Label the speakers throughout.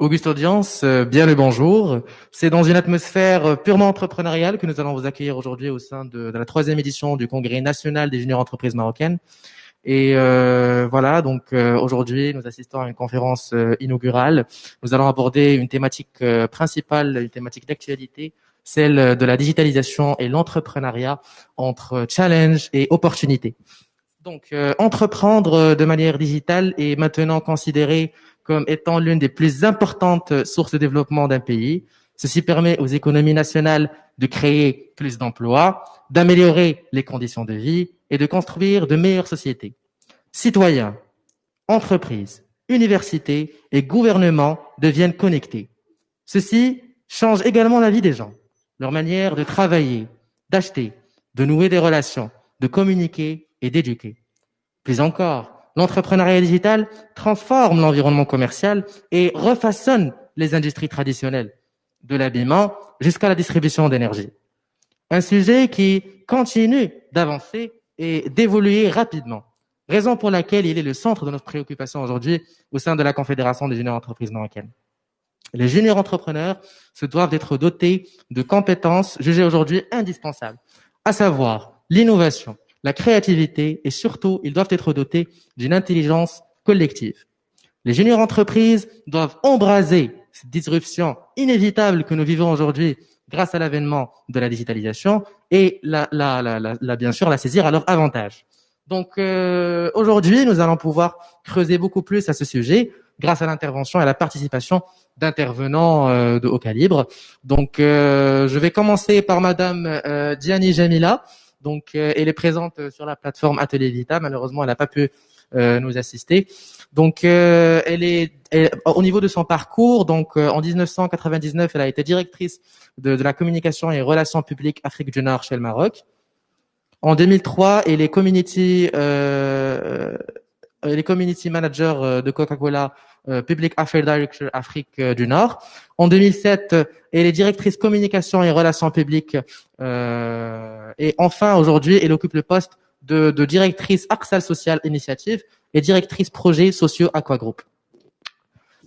Speaker 1: Auguste Audience, bien le bonjour. C'est dans une atmosphère purement entrepreneuriale que nous allons vous accueillir aujourd'hui au sein de la troisième édition du Congrès national des juniors entreprises marocaines. Et voilà, donc aujourd'hui, nous assistons à une conférence inaugurale. Nous allons aborder une thématique principale, une thématique d'actualité, celle de la digitalisation et l'entrepreneuriat entre challenge et opportunité. Donc, entreprendre de manière digitale est maintenant considéré comme étant l'une des plus importantes sources de développement d'un pays. Ceci permet aux économies nationales de créer plus d'emplois, d'améliorer les conditions de vie et de construire de meilleures sociétés. Citoyens, entreprises, universités et gouvernements deviennent connectés. Ceci change également la vie des gens, leur manière de travailler, d'acheter, de nouer des relations, de communiquer et d'éduquer. Plus encore, l'entrepreneuriat digital transforme l'environnement commercial et refaçonne les industries traditionnelles, de l'habillement jusqu'à la distribution d'énergie. Un sujet qui continue d'avancer et d'évoluer rapidement, raison pour laquelle il est le centre de notre préoccupation aujourd'hui au sein de la Confédération des juniors entreprises marocaines. Les juniors entrepreneurs se doivent d'être dotés de compétences jugées aujourd'hui indispensables, à savoir l'innovation, la créativité et surtout, ils doivent être dotés d'une intelligence collective. Les juniors entreprises doivent embraser cette disruption inévitable que nous vivons aujourd'hui grâce à l'avènement de la digitalisation et bien sûr la saisir à leur avantage. Donc aujourd'hui, nous allons pouvoir creuser beaucoup plus à ce sujet grâce à l'intervention et à la participation d'intervenants de haut calibre. Donc je vais commencer par Madame Diani Jamila. Donc elle est présente sur la plateforme Atelier Vita. Malheureusement, elle n'a pas pu nous assister. Donc au niveau de son parcours, donc en 1999, elle a été directrice de la communication et relations publiques Afrique du Nord chez le Maroc. En 2003, elle est community manager de Coca-Cola, Public Affairs Director Afrique du Nord. En 2007, elle est directrice communication et relations publiques. Et enfin, aujourd'hui, elle occupe le poste de directrice Axal Social Initiative et directrice projet sociaux Aqua Group.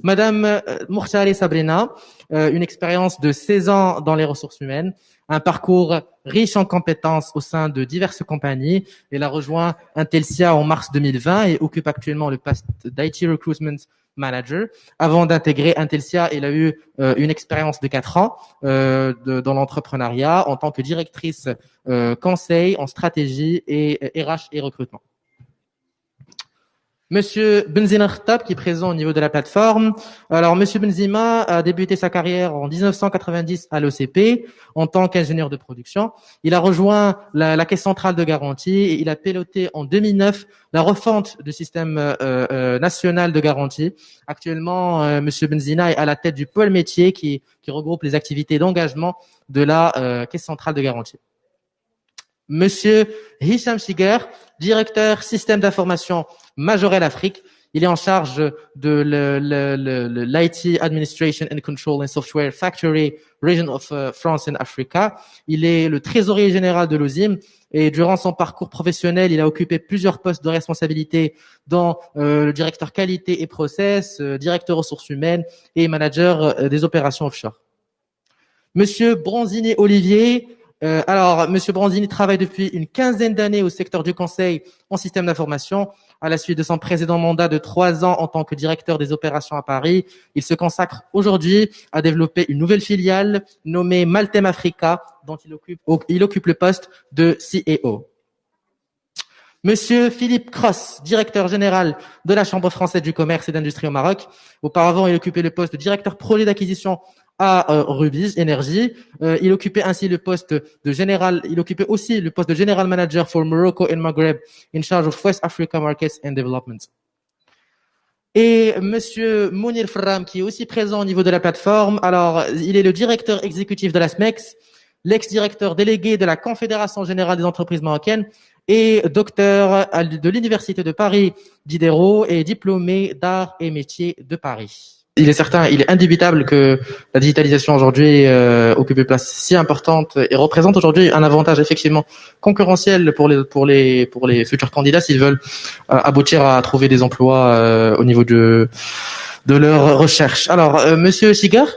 Speaker 1: Madame Mourtali Sabrina, une expérience de 16 ans dans les ressources humaines, un parcours riche en compétences au sein de diverses compagnies. Elle a rejoint Intelsia en mars 2020 et occupe actuellement le poste d'IT Recruitment Manager. Avant d'intégrer Intelsia, elle a eu une expérience de 4 ans dans l'entrepreneuriat en tant que directrice conseil en stratégie et RH et recrutement. Monsieur Benzima Khattab, qui est présent au niveau de la plateforme. Alors, Monsieur Benzima a débuté sa carrière en 1990 à l'OCP en tant qu'ingénieur de production. Il a rejoint la Caisse centrale de garantie et il a piloté en 2009 la refonte du système national de garantie. Actuellement, Monsieur Benzima est à la tête du pôle métier qui regroupe les activités d'engagement de la Caisse centrale de garantie. Monsieur Hicham Shiger, directeur système d'information Majorel Afrique. Il est en charge de l'IT Administration and Control and Software Factory Region of France and Africa. Il est le trésorier général de l'OSIM et durant son parcours professionnel, il a occupé plusieurs postes de responsabilité dont le directeur qualité et process, directeur ressources humaines et manager des opérations offshore. Monsieur Bronzini Olivier, Monsieur Bronzini travaille depuis une quinzaine d'années au secteur du conseil en système d'information. À la suite de son précédent mandat de 3 ans en tant que directeur des opérations à Paris, il se consacre aujourd'hui à développer une nouvelle filiale nommée Maltem Africa, dont il occupe le poste de CEO. Monsieur Philippe Cross, directeur général de la Chambre française du commerce et d'industrie au Maroc. Auparavant, il occupait le poste de directeur projet d'acquisition à Rubis Énergie. Il occupait aussi le poste de général manager for Morocco and Maghreb in charge of West Africa Markets and Development. Et Monsieur Mounir Fram, qui est aussi présent au niveau de la plateforme. Alors, il est le directeur exécutif de la SMEX, l'ex-directeur délégué de la Confédération générale des entreprises marocaines et docteur de l'Université de Paris Diderot et diplômé d'arts et métiers de Paris. Il est indubitable que la digitalisation aujourd'hui occupe une place si importante et représente aujourd'hui un avantage effectivement concurrentiel pour les futurs candidats s'ils veulent aboutir à trouver des emplois au niveau de de leur recherche. Alors, Monsieur Sigar,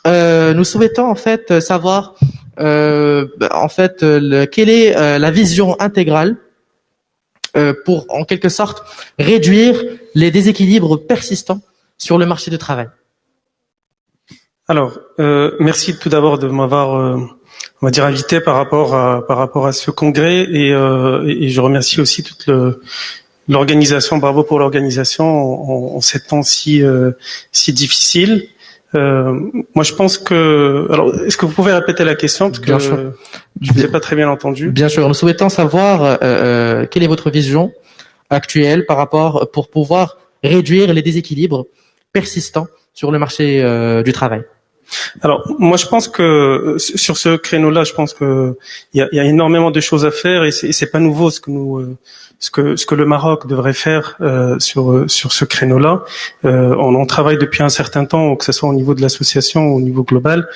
Speaker 1: nous souhaitons en fait savoir quelle est la vision intégrale pour en quelque sorte réduire les déséquilibres persistants sur le marché du travail.
Speaker 2: Alors, merci tout d'abord de m'avoir, on va dire, invité par rapport à ce congrès et je remercie aussi toute l'organisation. Bravo pour l'organisation en ces temps si difficiles. Moi, je pense que. Alors, est-ce que vous pouvez répéter la question parce
Speaker 1: Bien
Speaker 2: que
Speaker 1: sûr.
Speaker 2: je ne vous ai pas très bien entendu.
Speaker 1: Bien sûr. Nous souhaitons savoir quelle est votre vision actuelle par rapport pour pouvoir réduire les déséquilibres persistants sur le marché du travail.
Speaker 2: Alors, moi, je pense que sur ce créneau-là, je pense que il y a énormément de choses à faire et c'est pas nouveau ce que le Maroc devrait faire sur ce créneau-là. On travaille depuis un certain temps, que ce soit au niveau de l'association ou au niveau global.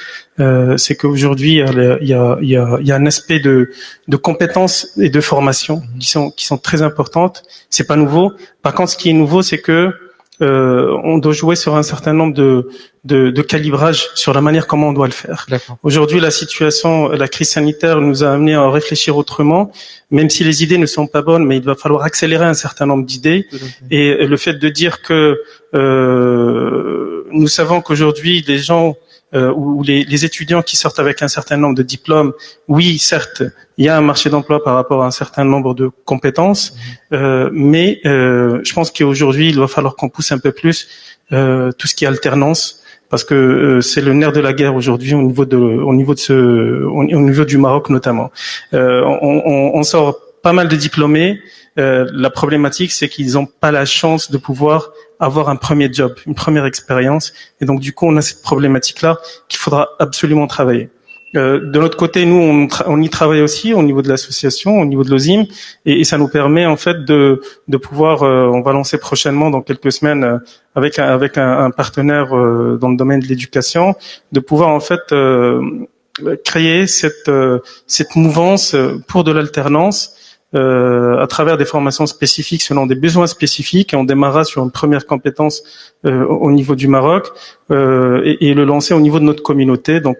Speaker 2: C'est qu'aujourd'hui, il y a un aspect de compétences et de formation qui sont très importantes. C'est pas nouveau. Par contre, ce qui est nouveau, c'est que on doit jouer sur un certain nombre de calibrages sur la manière comment on doit le faire. Aujourd'hui, la crise sanitaire nous a amené à réfléchir autrement, même si les idées ne sont pas bonnes, mais il va falloir accélérer un certain nombre d'idées. Et le fait de dire que nous savons qu'aujourd'hui, les gens ou les étudiants qui sortent avec un certain nombre de diplômes, oui, certes, il y a un marché d'emploi par rapport à un certain nombre de compétences, mais je pense qu'aujourd'hui, il va falloir qu'on pousse un peu plus tout ce qui est alternance, parce que c'est le nerf de la guerre aujourd'hui au niveau du Maroc notamment. On sort pas mal de diplômés. La problématique, c'est qu'ils n'ont pas la chance de pouvoir avoir un premier job, une première expérience. Et donc, du coup, on a cette problématique-là qu'il faudra absolument travailler. De l'autre côté, nous, on y travaille aussi au niveau de l'association, au niveau de l'OSIM, et ça nous permet en fait de pouvoir. On va lancer prochainement, dans quelques semaines, avec un partenaire dans le domaine de l'éducation, de pouvoir en fait créer cette mouvance pour de l'alternance. À travers des formations spécifiques selon des besoins spécifiques, et on démarrera sur une première compétence au niveau du Maroc et le lancer au niveau de notre communauté, donc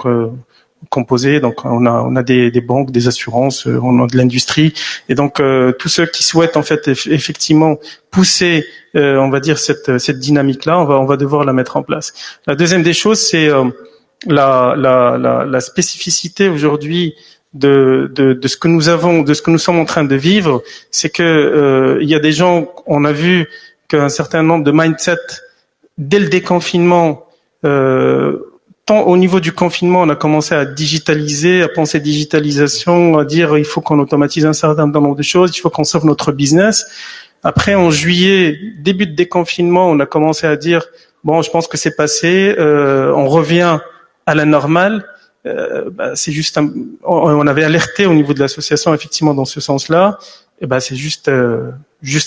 Speaker 2: composé. Donc on a des banques, des assurances, on a de l'industrie, et donc tous ceux qui souhaitent en fait effectivement pousser, on va dire cette dynamique-là, on va devoir la mettre en place. La deuxième des choses, c'est la spécificité aujourd'hui de ce que nous avons, de ce que nous sommes en train de vivre, c'est que il y a des gens, on a vu qu'un certain nombre de mindset dès le déconfinement, tant au niveau du confinement, on a commencé à digitaliser, à penser digitalisation, à dire il faut qu'on automatise un certain nombre de choses, il faut qu'on sauve notre business. Après, en juillet, début de déconfinement, on a commencé à dire bon, je pense que c'est passé, on revient à la normale. C'est juste on avait alerté au niveau de l'association effectivement dans ce sens-là. Et c'est juste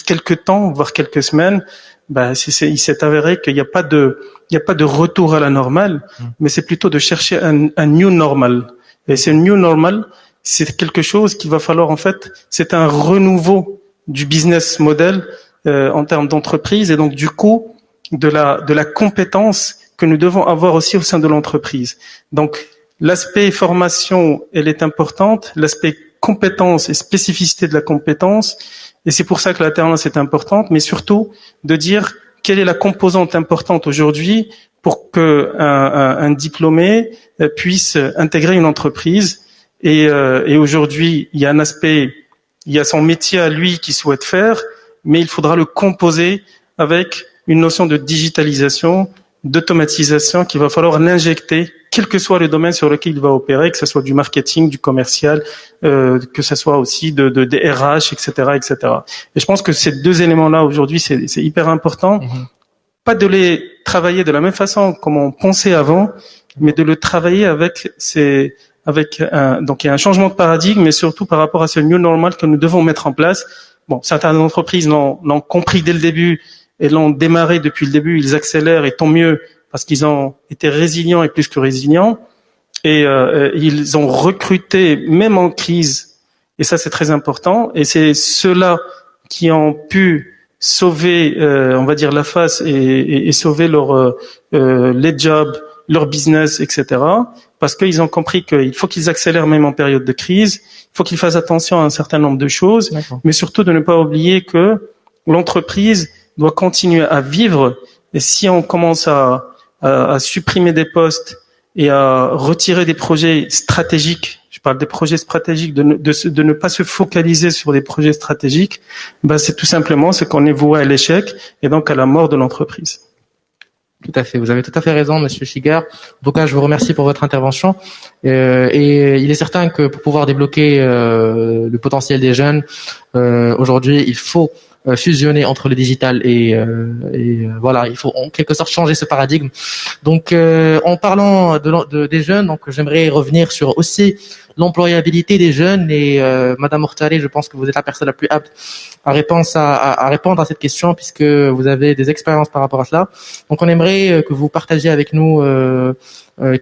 Speaker 2: quelques temps, voire quelques semaines. Il s'est avéré qu'il n'y a pas de retour à la normale, mais c'est plutôt de chercher un new normal. Et ce new normal, c'est quelque chose qu'il va falloir en fait, c'est un renouveau du business model en termes d'entreprise, et donc du coup de la compétence que nous devons avoir aussi au sein de l'entreprise. Donc l'aspect formation, elle est importante, l'aspect compétence et spécificité de la compétence, et c'est pour ça que l'alternance est importante, mais surtout de dire quelle est la composante importante aujourd'hui pour que un diplômé puisse intégrer une entreprise. Et aujourd'hui, il y a un aspect, il y a son métier à lui qu'il souhaite faire, mais il faudra le composer avec une notion de digitalisation, d'automatisation qu'il va falloir l'injecter, quel que soit le domaine sur lequel il va opérer, que ce soit du marketing, du commercial, que ce soit aussi des RH, etc., etc. Et je pense que ces deux éléments-là aujourd'hui, c'est hyper important. Pas de les travailler de la même façon comme on pensait avant, mais de le travailler donc il y a un changement de paradigme, mais surtout par rapport à ce new normal que nous devons mettre en place. Bon, certaines entreprises l'ont compris dès le début et l'ont démarré depuis le début, ils accélèrent, et tant mieux, parce qu'ils ont été résilients et plus que résilients, et ils ont recruté même en crise, et ça c'est très important, et c'est ceux-là qui ont pu sauver, on va dire, la face et sauver les jobs, leur business, etc. Parce qu'ils ont compris qu'il faut qu'ils accélèrent même en période de crise. Il faut qu'ils fassent attention à un certain nombre de choses, mais surtout de ne pas oublier que l'entreprise doit continuer à vivre. Et si on commence à supprimer des postes et à retirer des projets stratégiques, je parle des projets stratégiques, de ne pas se focaliser sur des projets stratégiques, c'est tout simplement ce qu'on est voué à l'échec et donc à la mort de l'entreprise.
Speaker 1: Tout à fait, vous avez tout à fait raison, Monsieur Chigar. En tout cas, je vous remercie pour votre intervention. Et il est certain que pour pouvoir débloquer le potentiel des jeunes, aujourd'hui, il faut fusionner entre le digital et voilà, il faut en quelque sorte changer ce paradigme. Donc, en parlant des jeunes, donc j'aimerais revenir sur aussi l'employabilité des jeunes et Madame Mortari, je pense que vous êtes la personne la plus apte à répondre à cette question puisque vous avez des expériences par rapport à cela. Donc, on aimerait que vous partagiez avec nous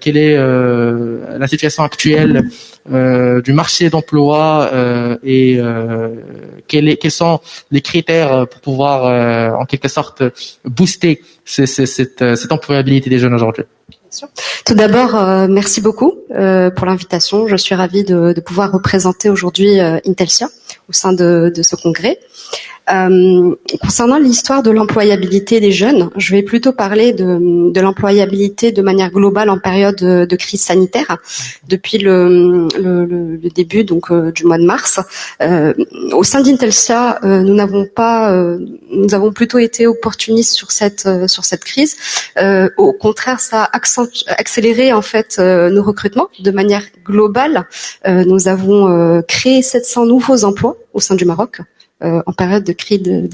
Speaker 1: quelle est la situation actuelle du marché d'emploi et quels sont les critères pour pouvoir en quelque sorte booster cette employabilité des jeunes aujourd'hui.
Speaker 3: Tout d'abord, merci beaucoup pour l'invitation. Je suis ravie de pouvoir représenter aujourd'hui Intelsia au sein de ce congrès. Concernant l'histoire de l'employabilité des jeunes, je vais plutôt parler de l'employabilité de manière globale en période de crise sanitaire, depuis le début donc du mois de mars. Au sein d'Intelsia, nous avons plutôt été opportunistes sur cette crise. Au contraire, ça a accéléré en fait nos recrutements de manière globale. Nous avons créé 700 nouveaux emplois au sein du Maroc. En période de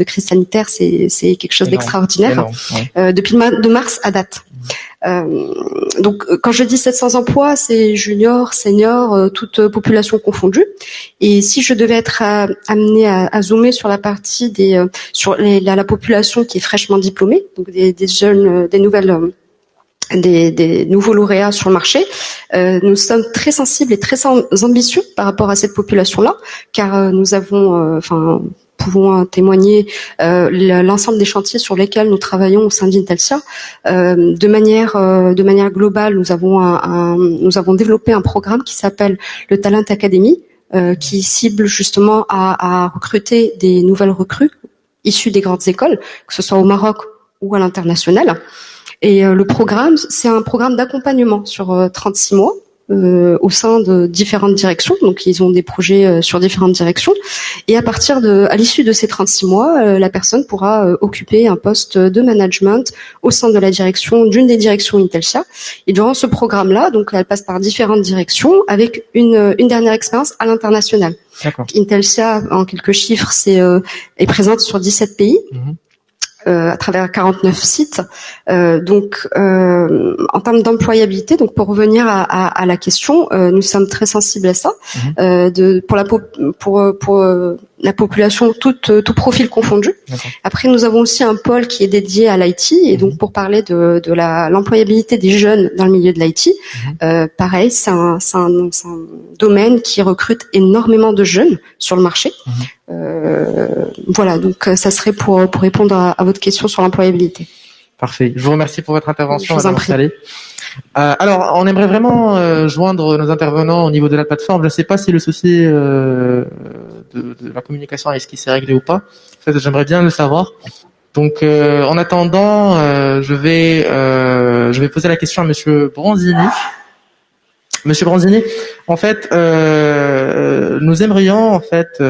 Speaker 3: crise sanitaire, c'est quelque chose d'extraordinaire. Ouais. Depuis le mois de mars à date. Donc, quand je dis 700 emplois, c'est junior, senior, toute population confondue. Et si je devais être amenée à zoomer sur la partie la population qui est fraîchement diplômée, donc des jeunes, des nouveaux lauréats sur le marché, nous sommes très sensibles et très ambitieux par rapport à cette population-là, car nous avons, pouvons témoigner l'ensemble des chantiers sur lesquels nous travaillons au sein d'Intelsia. De manière globale, nous avons développé un programme qui s'appelle le Talent Academy, qui cible justement à recruter des nouvelles recrues issues des grandes écoles, que ce soit au Maroc ou à l'international. Et le programme, c'est un programme d'accompagnement sur 36 mois au sein de différentes directions. Donc, ils ont des projets sur différentes directions. Et à l'issue de ces 36 mois, la personne pourra occuper un poste de management au sein de la direction, d'une des directions Intelsia. Et durant ce programme-là, donc, elle passe par différentes directions avec une dernière expérience à l'international. D'accord. Intelsia, en quelques chiffres, est présente sur 17 pays. Mm-hmm. À travers 49 sites. Donc, en termes d'employabilité, donc pour revenir à la question, nous sommes très sensibles à ça. Pour la population, tout profil confondu. D'accord. Après, nous avons aussi un pôle qui est dédié à l'IT, et donc pour parler de l'employabilité des jeunes dans le milieu de l'IT, pareil, c'est un domaine qui recrute énormément de jeunes sur le marché. Voilà, donc ça serait pour répondre à votre question sur l'employabilité.
Speaker 1: Parfait. Je vous remercie pour votre intervention, Madame Mortari. Alors, on aimerait vraiment joindre nos intervenants au niveau de la plateforme. Je ne sais pas si le souci de la communication est-ce qu'il s'est réglé ou pas. En fait, j'aimerais bien le savoir. Donc, en attendant, je vais poser la question à Monsieur Bronzini. Monsieur Bronzini, en fait, nous aimerions en fait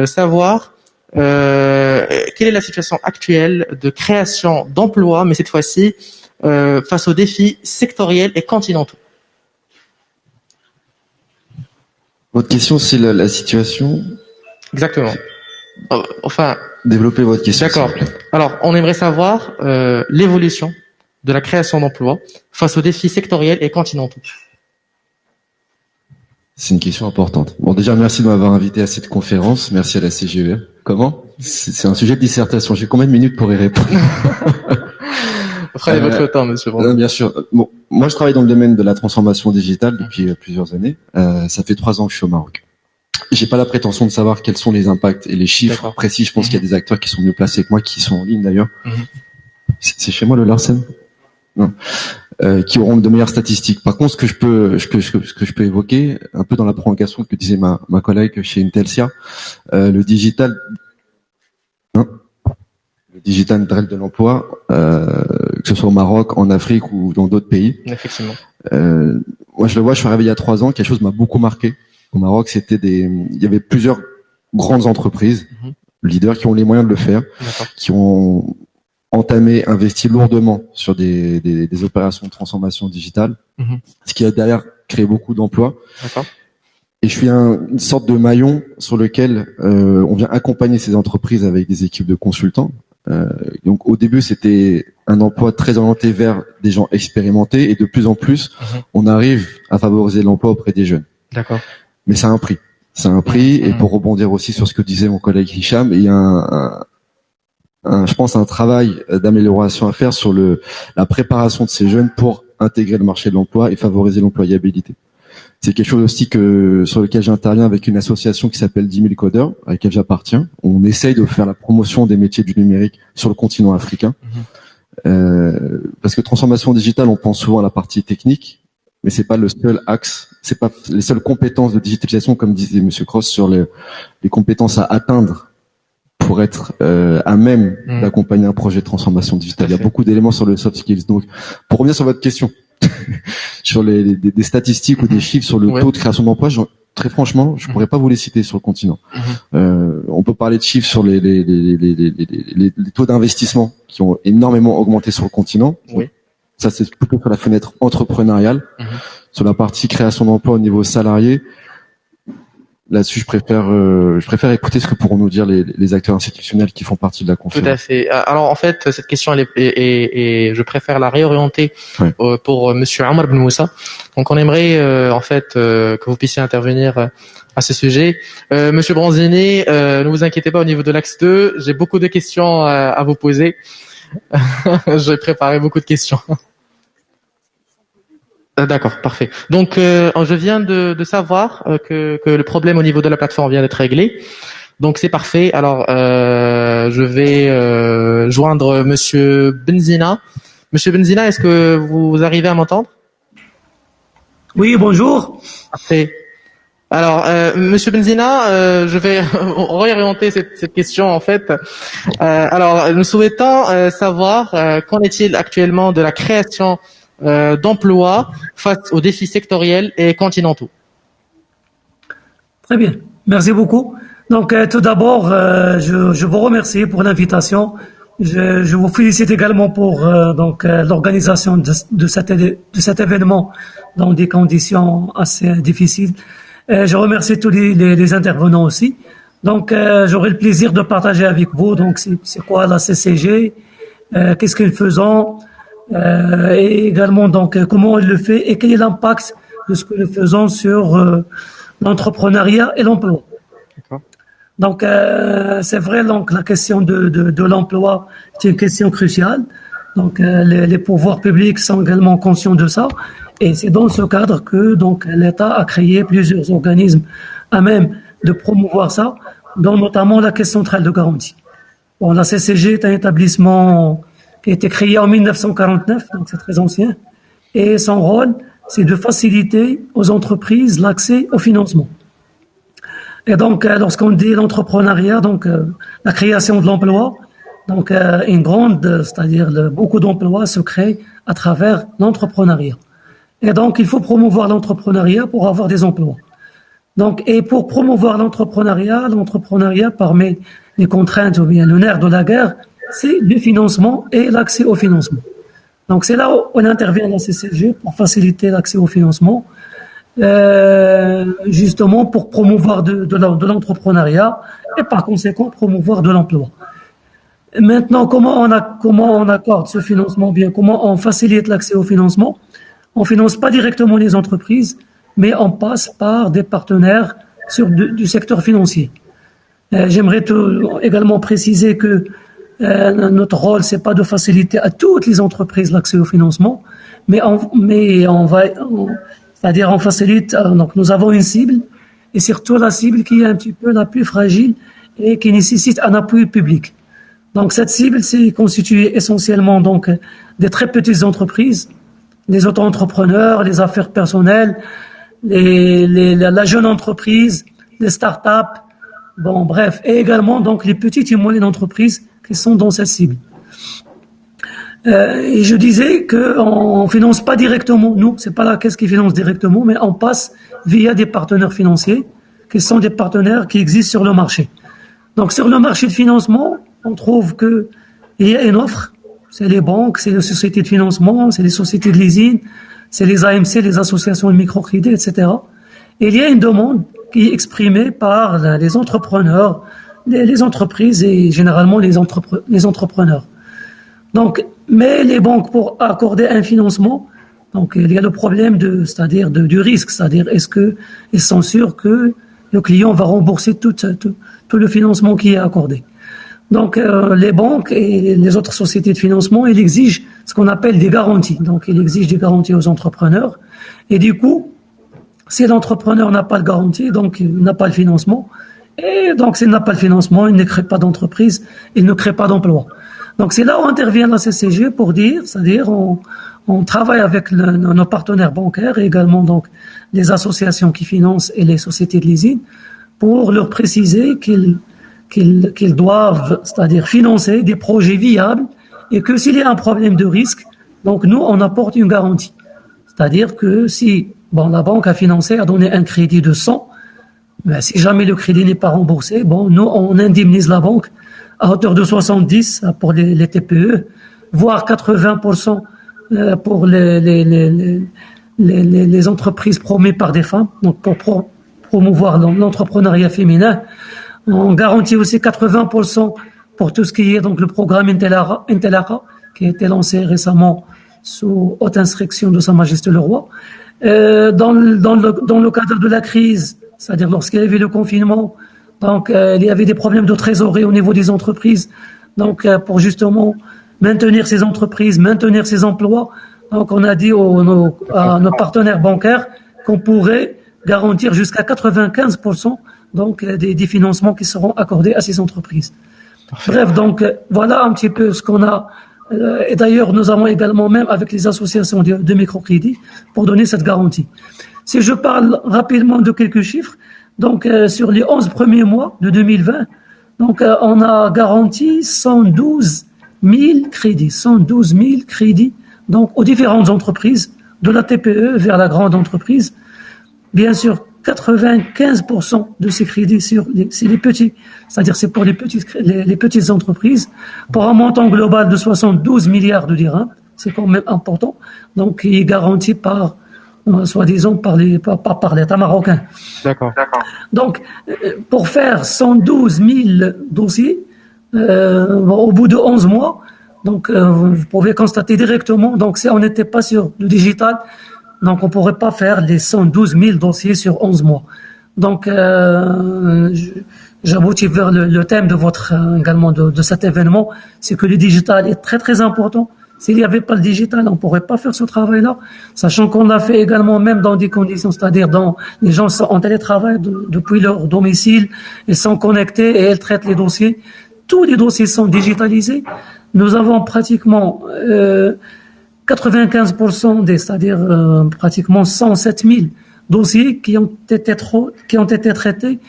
Speaker 1: savoir quelle est la situation actuelle de création d'emplois, mais cette fois-ci face aux défis sectoriels et continentaux.
Speaker 4: Votre question, c'est la situation.
Speaker 1: Exactement. Enfin.
Speaker 4: Développez votre question.
Speaker 1: D'accord. Alors, on aimerait savoir l'évolution de la création d'emplois face aux défis sectoriels et continentaux.
Speaker 4: C'est une question importante. Bon, déjà, merci de m'avoir invité à cette conférence. Merci à la CGE. Comment ? C'est un sujet de dissertation. J'ai combien de minutes pour y répondre ?
Speaker 1: Prenez votre temps, monsieur.
Speaker 4: Bien sûr. Bon, moi, je travaille dans le domaine de la transformation digitale depuis plusieurs années. Ça fait 3 ans que je suis au Maroc. J'ai pas la prétention de savoir quels sont les impacts et les chiffres
Speaker 1: D'accord.
Speaker 4: précis. Je pense qu'il y a des acteurs qui sont mieux placés que moi, qui sont en ligne d'ailleurs.
Speaker 1: Mhm.
Speaker 4: C'est chez moi le Larsen? Non. Qui auront de meilleures statistiques. Par contre, ce que je peux évoquer, un peu dans la prolongation que disait ma collègue chez Intelsia, le digital drill de l'emploi, que ce soit au Maroc, en Afrique ou dans d'autres pays.
Speaker 1: Effectivement.
Speaker 4: Moi, je le vois, je suis arrivé il y a 3 ans, quelque chose m'a beaucoup marqué. Au Maroc, il y avait plusieurs grandes entreprises, leaders qui ont les moyens de le faire,
Speaker 1: D'accord.
Speaker 4: qui ont entamé, investi lourdement sur des opérations de transformation digitale, ce qui a derrière créé beaucoup d'emplois.
Speaker 1: D'accord.
Speaker 4: Et je suis une sorte de maillon sur lequel on vient accompagner ces entreprises avec des équipes de consultants. Donc au début, c'était un emploi très orienté vers des gens expérimentés, et de plus en plus, on arrive à favoriser l'emploi auprès des jeunes.
Speaker 1: D'accord.
Speaker 4: Mais ça a un prix. C'est un prix, et pour rebondir aussi sur ce que disait mon collègue Hicham, il y a je pense un travail d'amélioration à faire sur la préparation de ces jeunes pour intégrer le marché de l'emploi et favoriser l'employabilité. C'est quelque chose aussi sur lequel j'interviens avec une association qui s'appelle 10 000 codeurs, à laquelle j'appartiens. On essaye de faire la promotion des métiers du numérique sur le continent africain. Parce que transformation digitale, on pense souvent à la partie technique, mais c'est pas le seul axe, c'est pas les seules compétences de digitalisation, comme disait Monsieur Cross, sur les compétences à atteindre pour être à même d'accompagner un projet de transformation digitale. Il y a beaucoup d'éléments sur le soft skills. Donc, pour revenir sur votre question, sur des statistiques ou des chiffres sur le taux de création d'emplois, très franchement, je pourrais pas vous les citer sur le continent. On peut parler de chiffres sur les taux d'investissement qui ont énormément augmenté sur le continent.
Speaker 1: Oui.
Speaker 4: Ça, c'est plutôt sur la fenêtre entrepreneuriale. Sur la partie création d'emplois au niveau salarié, là-dessus, je préfère écouter ce que pourront nous dire les acteurs institutionnels qui font partie de la conférence.
Speaker 1: Tout à fait. Alors en fait, cette question, et je préfère la réorienter pour Monsieur Omar Ben Moussa. Donc on aimerait en fait que vous puissiez intervenir à ce sujet. Monsieur Branzini, ne vous inquiétez pas au niveau de l'axe 2. J'ai beaucoup de questions à vous poser. J'ai préparé beaucoup de questions. D'accord, parfait. Donc, je viens de savoir que le problème au niveau de la plateforme vient d'être réglé. Donc, c'est parfait. Alors, je vais joindre Monsieur Benzina. Monsieur Benzina, est-ce que vous arrivez à m'entendre?
Speaker 5: Oui, bonjour.
Speaker 1: Parfait. Alors, Monsieur Benzina, je vais réorienter cette question en fait. Alors, nous souhaitons savoir qu'en est-il actuellement de la création d'emplois face aux défis sectoriels et continentaux.
Speaker 5: Très bien, merci beaucoup. Donc tout d'abord, je vous remercie pour l'invitation. Je vous félicite également pour l'organisation de cet événement dans des conditions assez difficiles. Je remercie tous les intervenants aussi. Donc j'aurai le plaisir de partager avec vous. Donc c'est quoi la CCG, qu'est-ce que nous faisons, et également donc comment elle le fait et quel est l'impact de ce que nous faisons sur l'entrepreneuriat et l'emploi. Donc c'est vrai, donc la question de l'emploi c'est une question cruciale. Donc les pouvoirs publics sont également conscients de ça, et c'est dans ce cadre que donc l'État a créé plusieurs organismes à même de promouvoir ça, dont notamment la Caisse centrale de garantie. Bon, la CCG est un établissement qui a été créé en 1949, donc c'est très ancien, et son rôle, c'est de faciliter aux entreprises l'accès au financement. Et donc, lorsqu'on dit l'entrepreneuriat, donc la création de l'emploi, donc c'est-à-dire beaucoup d'emplois se créent à travers l'entrepreneuriat. Et donc, il faut promouvoir l'entrepreneuriat pour avoir des emplois. Donc, et pour promouvoir l'entrepreneuriat parmi les contraintes ou bien le nerf de la guerre, c'est le financement et l'accès au financement. Donc c'est là où on intervient dans la CCG pour faciliter l'accès au financement, justement pour promouvoir de l'entrepreneuriat et par conséquent promouvoir de l'emploi. Maintenant, comment on accorde ce financement, bien comment on facilite l'accès au financement? On finance pas directement les entreprises, mais on passe par des partenaires du secteur financier. J'aimerais également préciser que notre rôle, c'est pas de faciliter à toutes les entreprises l'accès au financement, mais on facilite. Donc, nous avons une cible et surtout la cible qui est un petit peu la plus fragile et qui nécessite un appui public. Donc cette cible, c'est constituée essentiellement donc des très petites entreprises, les auto-entrepreneurs, les affaires personnelles, la jeune entreprise, les start-up, bon bref, et également donc les petites et moyennes entreprises qui sont dans cette cible. Et je disais qu'on finance pas directement, nous, c'est pas la caisse qui finance directement, mais on passe via des partenaires financiers qui sont des partenaires qui existent sur le marché. Donc sur le marché de financement, on trouve que il y a une offre, c'est les banques, c'est les sociétés de financement, c'est les sociétés de leasing, c'est les AMC, les associations de microcrédit, etc. Et il y a une demande qui est exprimée par les entrepreneurs, les entreprises et généralement les entrepreneurs. Donc, mais les banques, pour accorder un financement, donc il y a le problème c'est-à-dire du risque, c'est-à-dire est-ce que ils sont sûrs que le client va rembourser tout le financement qui est accordé. Donc, les banques et les autres sociétés de financement, ils exigent ce qu'on appelle des garanties. Donc, ils exigent des garanties aux entrepreneurs. Et du coup, si l'entrepreneur n'a pas de garantie, donc il n'a pas le financement. Et donc, s'il n'a pas le financement, il ne crée pas d'entreprise, il ne crée pas d'emploi. Donc, c'est là où intervient la CCG pour dire, c'est-à-dire on travaille avec nos partenaires bancaires et également donc les associations qui financent et les sociétés de leasing pour leur préciser qu'ils doivent, c'est-à-dire financer des projets viables et que s'il y a un problème de risque, donc nous, on apporte une garantie. C'est-à-dire que si la banque a financé, a donné un crédit de 100, mais si jamais le crédit n'est pas remboursé, nous, on indemnise la banque à hauteur de 70 pour les TPE, voire 80% pour les entreprises promues par des femmes, donc pour promouvoir l'entrepreneuriat féminin. On garantit aussi 80% pour tout ce qui est donc le programme Intelara, qui a été lancé récemment sous haute instruction de Sa Majesté le Roi. Dans le cadre de la crise, c'est-à-dire lorsqu'il y avait le confinement, donc il y avait des problèmes de trésorerie au niveau des entreprises. Donc pour justement maintenir ces entreprises, maintenir ces emplois, donc on a dit à nos partenaires bancaires qu'on pourrait garantir jusqu'à 95% donc des financements qui seront accordés à ces entreprises. Bref, donc voilà un petit peu ce qu'on a. Et d'ailleurs, nous avons également même avec les associations de microcrédit pour donner cette garantie. Si je parle rapidement de quelques chiffres, donc sur les 11 premiers mois de 2020, donc on a garanti 112 000 crédits, donc aux différentes entreprises, de la TPE vers la grande entreprise. Bien sûr, 95% de ces crédits c'est les petits, c'est-à-dire c'est pour les petites entreprises, pour un montant global de 72 milliards de dirhams, c'est quand même important, donc qui est garanti par, soi-disant, par l'État marocain.
Speaker 1: D'accord.
Speaker 5: Donc, pour faire 112 000 dossiers, au bout de 11 mois, donc vous pouvez constater directement, donc si on n'était pas sur le digital, donc on ne pourrait pas faire les 112 000 dossiers sur 11 mois. Donc j'aboutis vers le thème de également de cet événement, c'est que le digital est très très important. S'il n'y avait pas le digital, on ne pourrait pas faire ce travail-là, sachant qu'on l'a fait également même dans des conditions, c'est-à-dire les gens sont en télétravail depuis leur domicile, ils sont connectés et ils traitent les dossiers. Tous les dossiers sont digitalisés. Nous avons pratiquement 95% c'est-à-dire pratiquement 107 000 dossiers qui ont été traités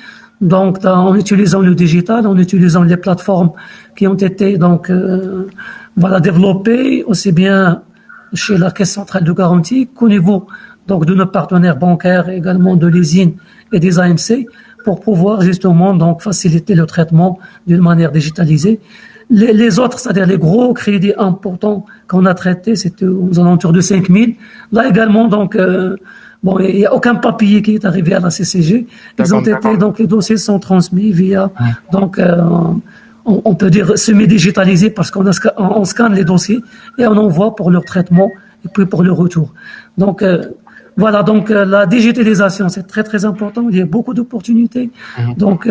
Speaker 5: donc en utilisant le digital, en utilisant les plateformes qui ont été donc développées aussi bien chez la Caisse centrale de garantie qu'au niveau donc de nos partenaires bancaires, également de leasing et des AMC, pour pouvoir justement donc faciliter le traitement d'une manière digitalisée. Les autres, c'est-à-dire les gros crédits importants qu'on a traités, c'était aux alentours de 5 000. Là également, donc, il n'y a aucun papier qui est arrivé à la CCG. Donc les dossiers sont transmis via, donc, on peut dire semi-digitalisé parce qu'on scanne les dossiers et on envoie pour leur traitement et puis pour le retour. Donc, voilà, donc la digitalisation, c'est très très important. Il y a beaucoup d'opportunités. Donc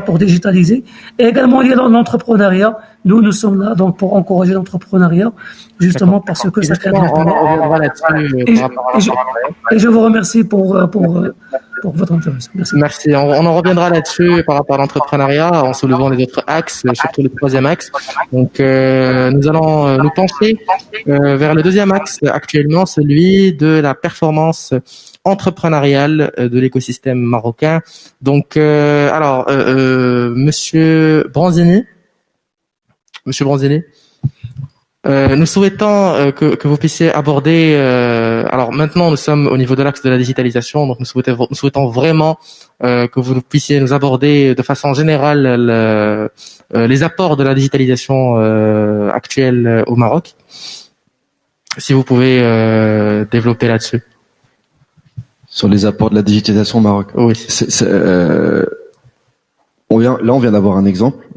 Speaker 5: pour digitaliser. Et également, il y a l'entrepreneuriat. Nous sommes là donc pour encourager l'entrepreneuriat, justement parce que ça crée de l'emploi. Et je vous remercie pour pour votre intervention. Merci.
Speaker 1: Merci. On en reviendra là-dessus par rapport à l'entrepreneuriat en soulevant les autres axes, surtout le troisième axe. Donc, nous allons nous pencher vers le deuxième axe actuellement, celui de la performance entrepreneuriale de l'écosystème marocain. Donc, Monsieur Branzini, nous souhaitons que vous puissiez aborder. Alors maintenant, nous sommes au niveau de l'axe de la digitalisation, donc nous souhaitons vraiment que vous puissiez nous aborder de façon générale les apports de la digitalisation actuelle au Maroc. Si vous pouvez développer là-dessus.
Speaker 4: Sur les apports de la digitalisation au Maroc.
Speaker 1: Oui.
Speaker 4: On vient d'avoir un exemple.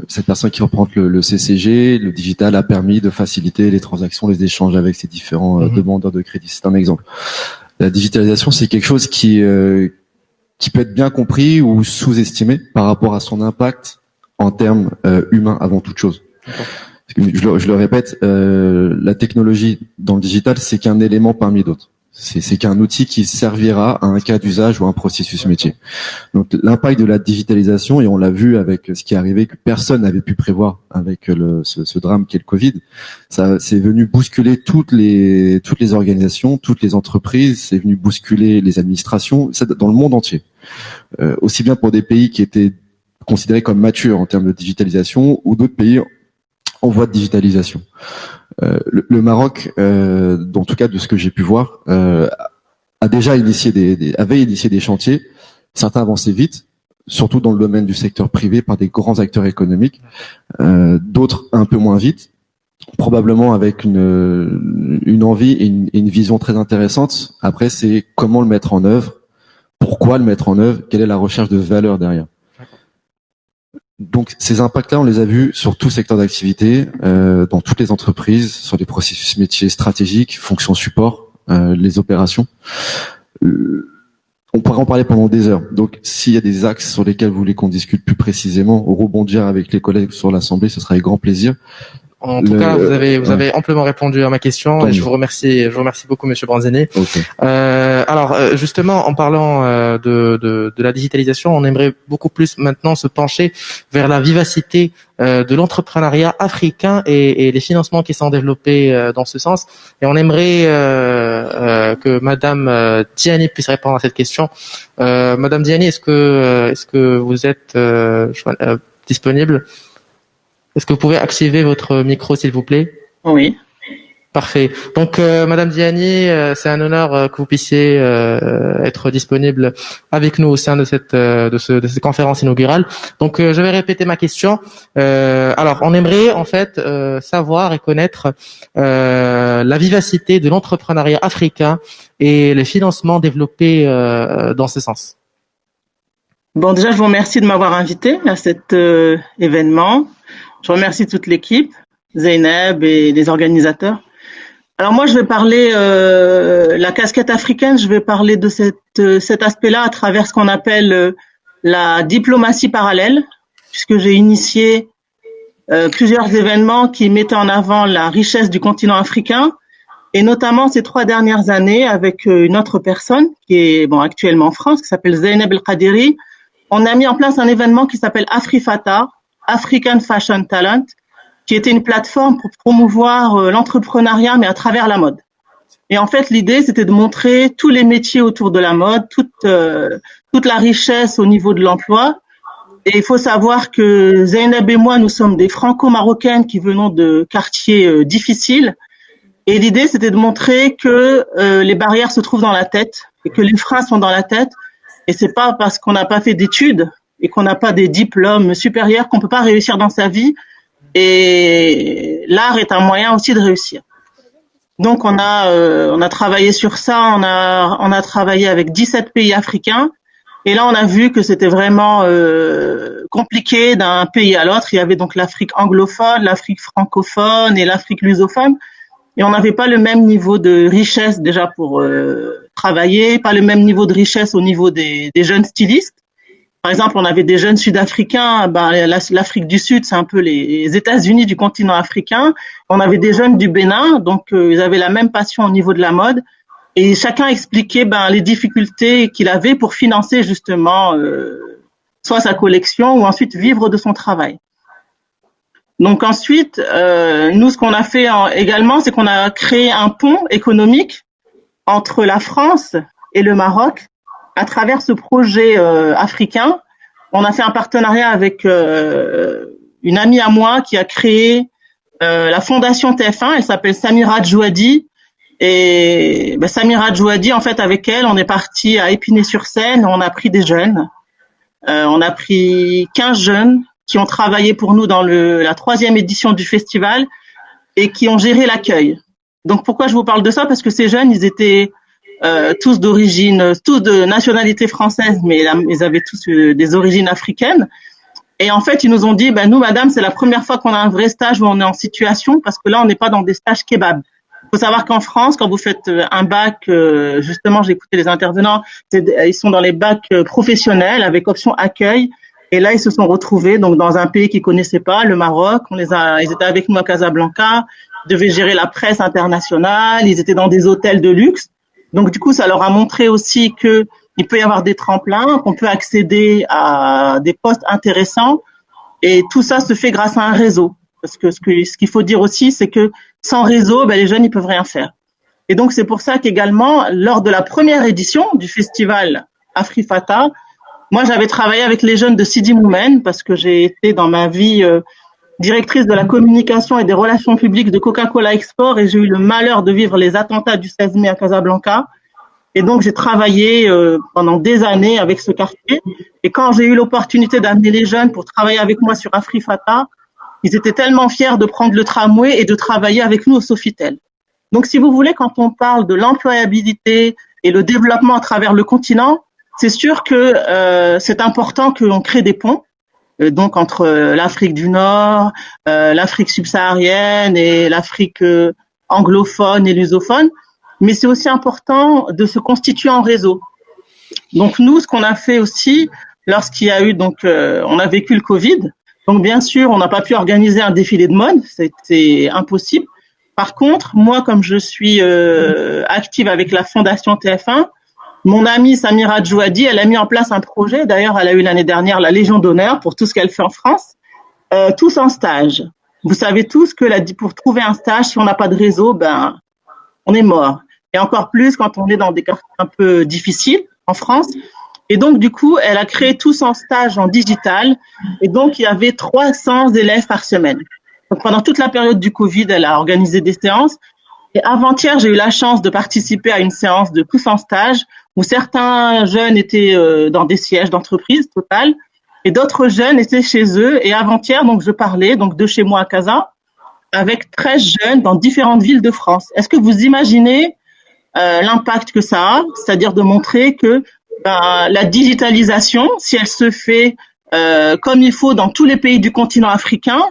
Speaker 4: Cette personne qui représente le CCG, le digital a permis de faciliter les transactions, les échanges avec ces différents demandeurs de crédit. C'est un exemple. La digitalisation, c'est quelque chose qui peut être bien compris ou sous-estimé par rapport à son impact en termes humains avant toute chose. Je le répète, la technologie dans le digital, c'est qu'un élément parmi d'autres. C'est qu'un outil qui servira à un cas d'usage ou à un processus métier. Donc l'impact de la digitalisation, et on l'a vu avec ce qui est arrivé que personne n'avait pu prévoir avec ce drame qu'est le Covid, ça c'est venu bousculer toutes les organisations, toutes les entreprises, c'est venu bousculer les administrations, ça dans le monde entier. Aussi bien pour des pays qui étaient considérés comme matures en termes de digitalisation ou d'autres pays en voie de digitalisation. Le Maroc, en tout cas de ce que j'ai pu voir, a déjà avait initié des chantiers. Certains avançaient vite, surtout dans le domaine du secteur privé par des grands acteurs économiques. D'autres un peu moins vite, probablement avec une envie et une vision très intéressante. Après, c'est comment le mettre en œuvre, pourquoi le mettre en œuvre, quelle est la recherche de valeur derrière. Donc ces impacts-là, on les a vus sur tout secteur d'activité, dans toutes les entreprises, sur les processus métiers stratégiques, fonctions support, les opérations. On pourrait en parler pendant des heures. Donc s'il y a des axes sur lesquels vous voulez qu'on discute plus précisément, ou rebondir avec les collègues sur l'Assemblée, ce sera avec grand plaisir.
Speaker 1: En tout cas, vous avez amplement répondu à ma question et je vous remercie beaucoup, Monsieur Branzini.
Speaker 4: Okay.
Speaker 1: Alors, justement, en parlant de la digitalisation, on aimerait beaucoup plus maintenant se pencher vers la vivacité de l'entrepreneuriat africain et les financements qui sont développés dans ce sens. Et on aimerait que Madame Diani puisse répondre à cette question. Madame Diani, est-ce que vous êtes disponible? Est-ce que vous pouvez activer votre micro, s'il vous plaît?
Speaker 6: Oui.
Speaker 1: Parfait. Donc, Madame Diani, c'est un honneur que vous puissiez être disponible avec nous au sein de cette conférence inaugurale. Donc, je vais répéter ma question. Alors, on aimerait en fait savoir et connaître la vivacité de l'entrepreneuriat africain et les financements développés dans ce sens.
Speaker 6: Bon, déjà, je vous remercie de m'avoir invité à cet événement. Je remercie toute l'équipe, Zeynep et les organisateurs. Alors moi, je vais parler la casquette africaine. Je vais parler de cet aspect-là à travers ce qu'on appelle la diplomatie parallèle, puisque j'ai initié plusieurs événements qui mettaient en avant la richesse du continent africain, et notamment ces 3 dernières années avec une autre personne qui est actuellement en France, qui s'appelle Zeynep El Qadiri. On a mis en place un événement qui s'appelle Afrifata, African Fashion Talent, qui était une plateforme pour promouvoir l'entrepreneuriat, mais à travers la mode. Et en fait, l'idée, c'était de montrer tous les métiers autour de la mode, toute la richesse au niveau de l'emploi. Et il faut savoir que Zeynep et moi, nous sommes des franco-marocaines qui venons de quartiers difficiles. Et l'idée, c'était de montrer que les barrières se trouvent dans la tête et que les freins sont dans la tête. Et c'est pas parce qu'on n'a pas fait d'études et qu'on n'a pas des diplômes supérieurs qu'on peut pas réussir dans sa vie. Et l'art est un moyen aussi de réussir. Donc on a travaillé sur ça, on a travaillé avec 17 pays africains. Et là on a vu que c'était vraiment compliqué d'un pays à l'autre. Il y avait donc l'Afrique anglophone, l'Afrique francophone et l'Afrique lusophone. Et on n'avait pas le même niveau de richesse déjà pour travailler, pas le même niveau de richesse au niveau des jeunes stylistes. Par exemple, on avait des jeunes Sud-Africains, l'Afrique du Sud, c'est un peu les États-Unis du continent africain. On avait des jeunes du Bénin, donc ils avaient la même passion au niveau de la mode. et chacun expliquait les difficultés qu'il avait pour financer justement soit sa collection ou ensuite vivre de son travail. Donc ensuite, nous, ce qu'on a fait également, c'est qu'on a créé un pont économique entre la France et le Maroc à travers ce projet africain. On a fait un partenariat avec une amie à moi qui a créé la fondation TF1. Elle s'appelle Samira Djouadi. Et Samira Djouadi, en fait, avec elle, on est parti à Épinay-sur-Seine. On a pris des jeunes. On a pris 15 jeunes qui ont travaillé pour nous dans la 3e édition du festival et qui ont géré l'accueil. Donc pourquoi je vous parle de ça? Parce que ces jeunes, ils étaient tous de nationalité française, mais ils avaient tous des origines africaines. Et en fait, ils nous ont dit, nous, madame, c'est la première fois qu'on a un vrai stage où on est en situation, parce que là, on n'est pas dans des stages kebab. Il faut savoir qu'en France, quand vous faites un bac, justement, j'ai écouté les intervenants, ils sont dans les bacs professionnels avec option accueil. Et là, ils se sont retrouvés donc dans un pays qu'ils connaissaient pas, le Maroc. Ils étaient avec nous à Casablanca. Ils devaient gérer la presse internationale. Ils étaient dans des hôtels de luxe. Donc, du coup, ça leur a montré aussi que il peut y avoir des tremplins, qu'on peut accéder à des postes intéressants. Et tout ça se fait grâce à un réseau. Parce que ce qu'il faut dire aussi, c'est que sans réseau, les jeunes, ils peuvent rien faire. Et donc, c'est pour ça qu'également, lors de la première édition du festival Afrifata, moi, j'avais travaillé avec les jeunes de Sidi Moumen parce que j'ai été dans ma vie directrice de la communication et des relations publiques de Coca-Cola Export et j'ai eu le malheur de vivre les attentats du 16 mai à Casablanca. Et donc, j'ai travaillé pendant des années avec ce quartier. Et quand j'ai eu l'opportunité d'amener les jeunes pour travailler avec moi sur Afrifata, ils étaient tellement fiers de prendre le tramway et de travailler avec nous au Sofitel. Donc, si vous voulez, quand on parle de l'employabilité et le développement à travers le continent, c'est sûr que c'est important qu'on crée des ponts, donc entre l'Afrique du Nord, l'Afrique subsaharienne et l'Afrique anglophone et lusophone, mais c'est aussi important de se constituer en réseau. Donc nous, ce qu'on a fait aussi, lorsqu'il y a eu, on a vécu le Covid, donc bien sûr, on n'a pas pu organiser un défilé de mode, c'était impossible. Par contre, moi, comme je suis active avec la Fondation TF1, mon amie Samira Djouadi, elle a mis en place un projet. D'ailleurs, elle a eu l'année dernière la Légion d'honneur pour tout ce qu'elle fait en France. Tous en stage. Vous savez tous que pour trouver un stage, si on n'a pas de réseau, on est mort. Et encore plus quand on est dans des quartiers un peu difficiles en France. Et donc, du coup, elle a créé tous en stage en digital. Et donc, il y avait 300 élèves par semaine. Donc, pendant toute la période du Covid, elle a organisé des séances. Et avant-hier, j'ai eu la chance de participer à une séance de tous en stage où certains jeunes étaient dans des sièges d'entreprise Total et d'autres jeunes étaient chez eux. Et avant-hier, donc je parlais de chez moi à Casa avec 13 jeunes dans différentes villes de France. Est-ce que vous imaginez l'impact que ça a? C'est-à-dire de montrer que la digitalisation, si elle se fait comme il faut dans tous les pays du continent africain,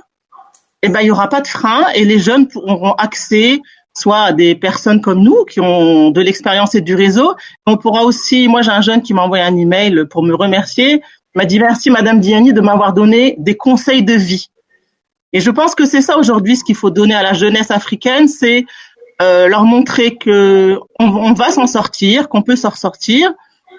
Speaker 6: il n'y aura pas de frein et les jeunes auront accès soit à des personnes comme nous qui ont de l'expérience et du réseau. On pourra aussi, moi j'ai un jeune qui m'a envoyé un email pour me remercier, il m'a dit merci Madame Diani de m'avoir donné des conseils de vie. Et je pense que c'est ça aujourd'hui ce qu'il faut donner à la jeunesse africaine, c'est leur montrer que on va s'en sortir, qu'on peut s'en sortir,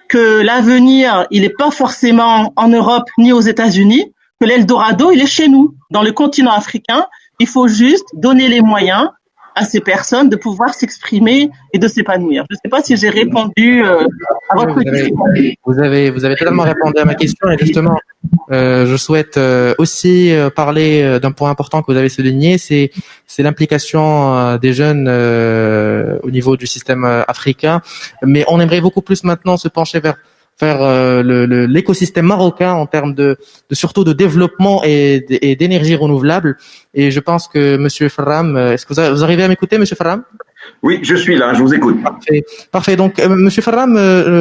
Speaker 6: que l'avenir il n'est pas forcément en Europe ni aux États-Unis, que l'Eldorado il est chez nous, dans le continent africain. Il faut juste donner les moyens à ces personnes de pouvoir s'exprimer et de s'épanouir. Je ne sais pas si j'ai répondu à votre question.
Speaker 1: Vous avez totalement répondu à ma question et justement, je souhaite aussi parler d'un point important que vous avez souligné, c'est l'implication des jeunes au niveau du système africain. Mais on aimerait beaucoup plus maintenant se pencher vers l'écosystème marocain en termes surtout de développement et d'énergie renouvelable. Et je pense que Monsieur Farram, est-ce que vous arrivez à m'écouter, Monsieur Farram?
Speaker 7: Oui, je suis là, je vous écoute.
Speaker 1: Parfait. Donc, Monsieur Farram,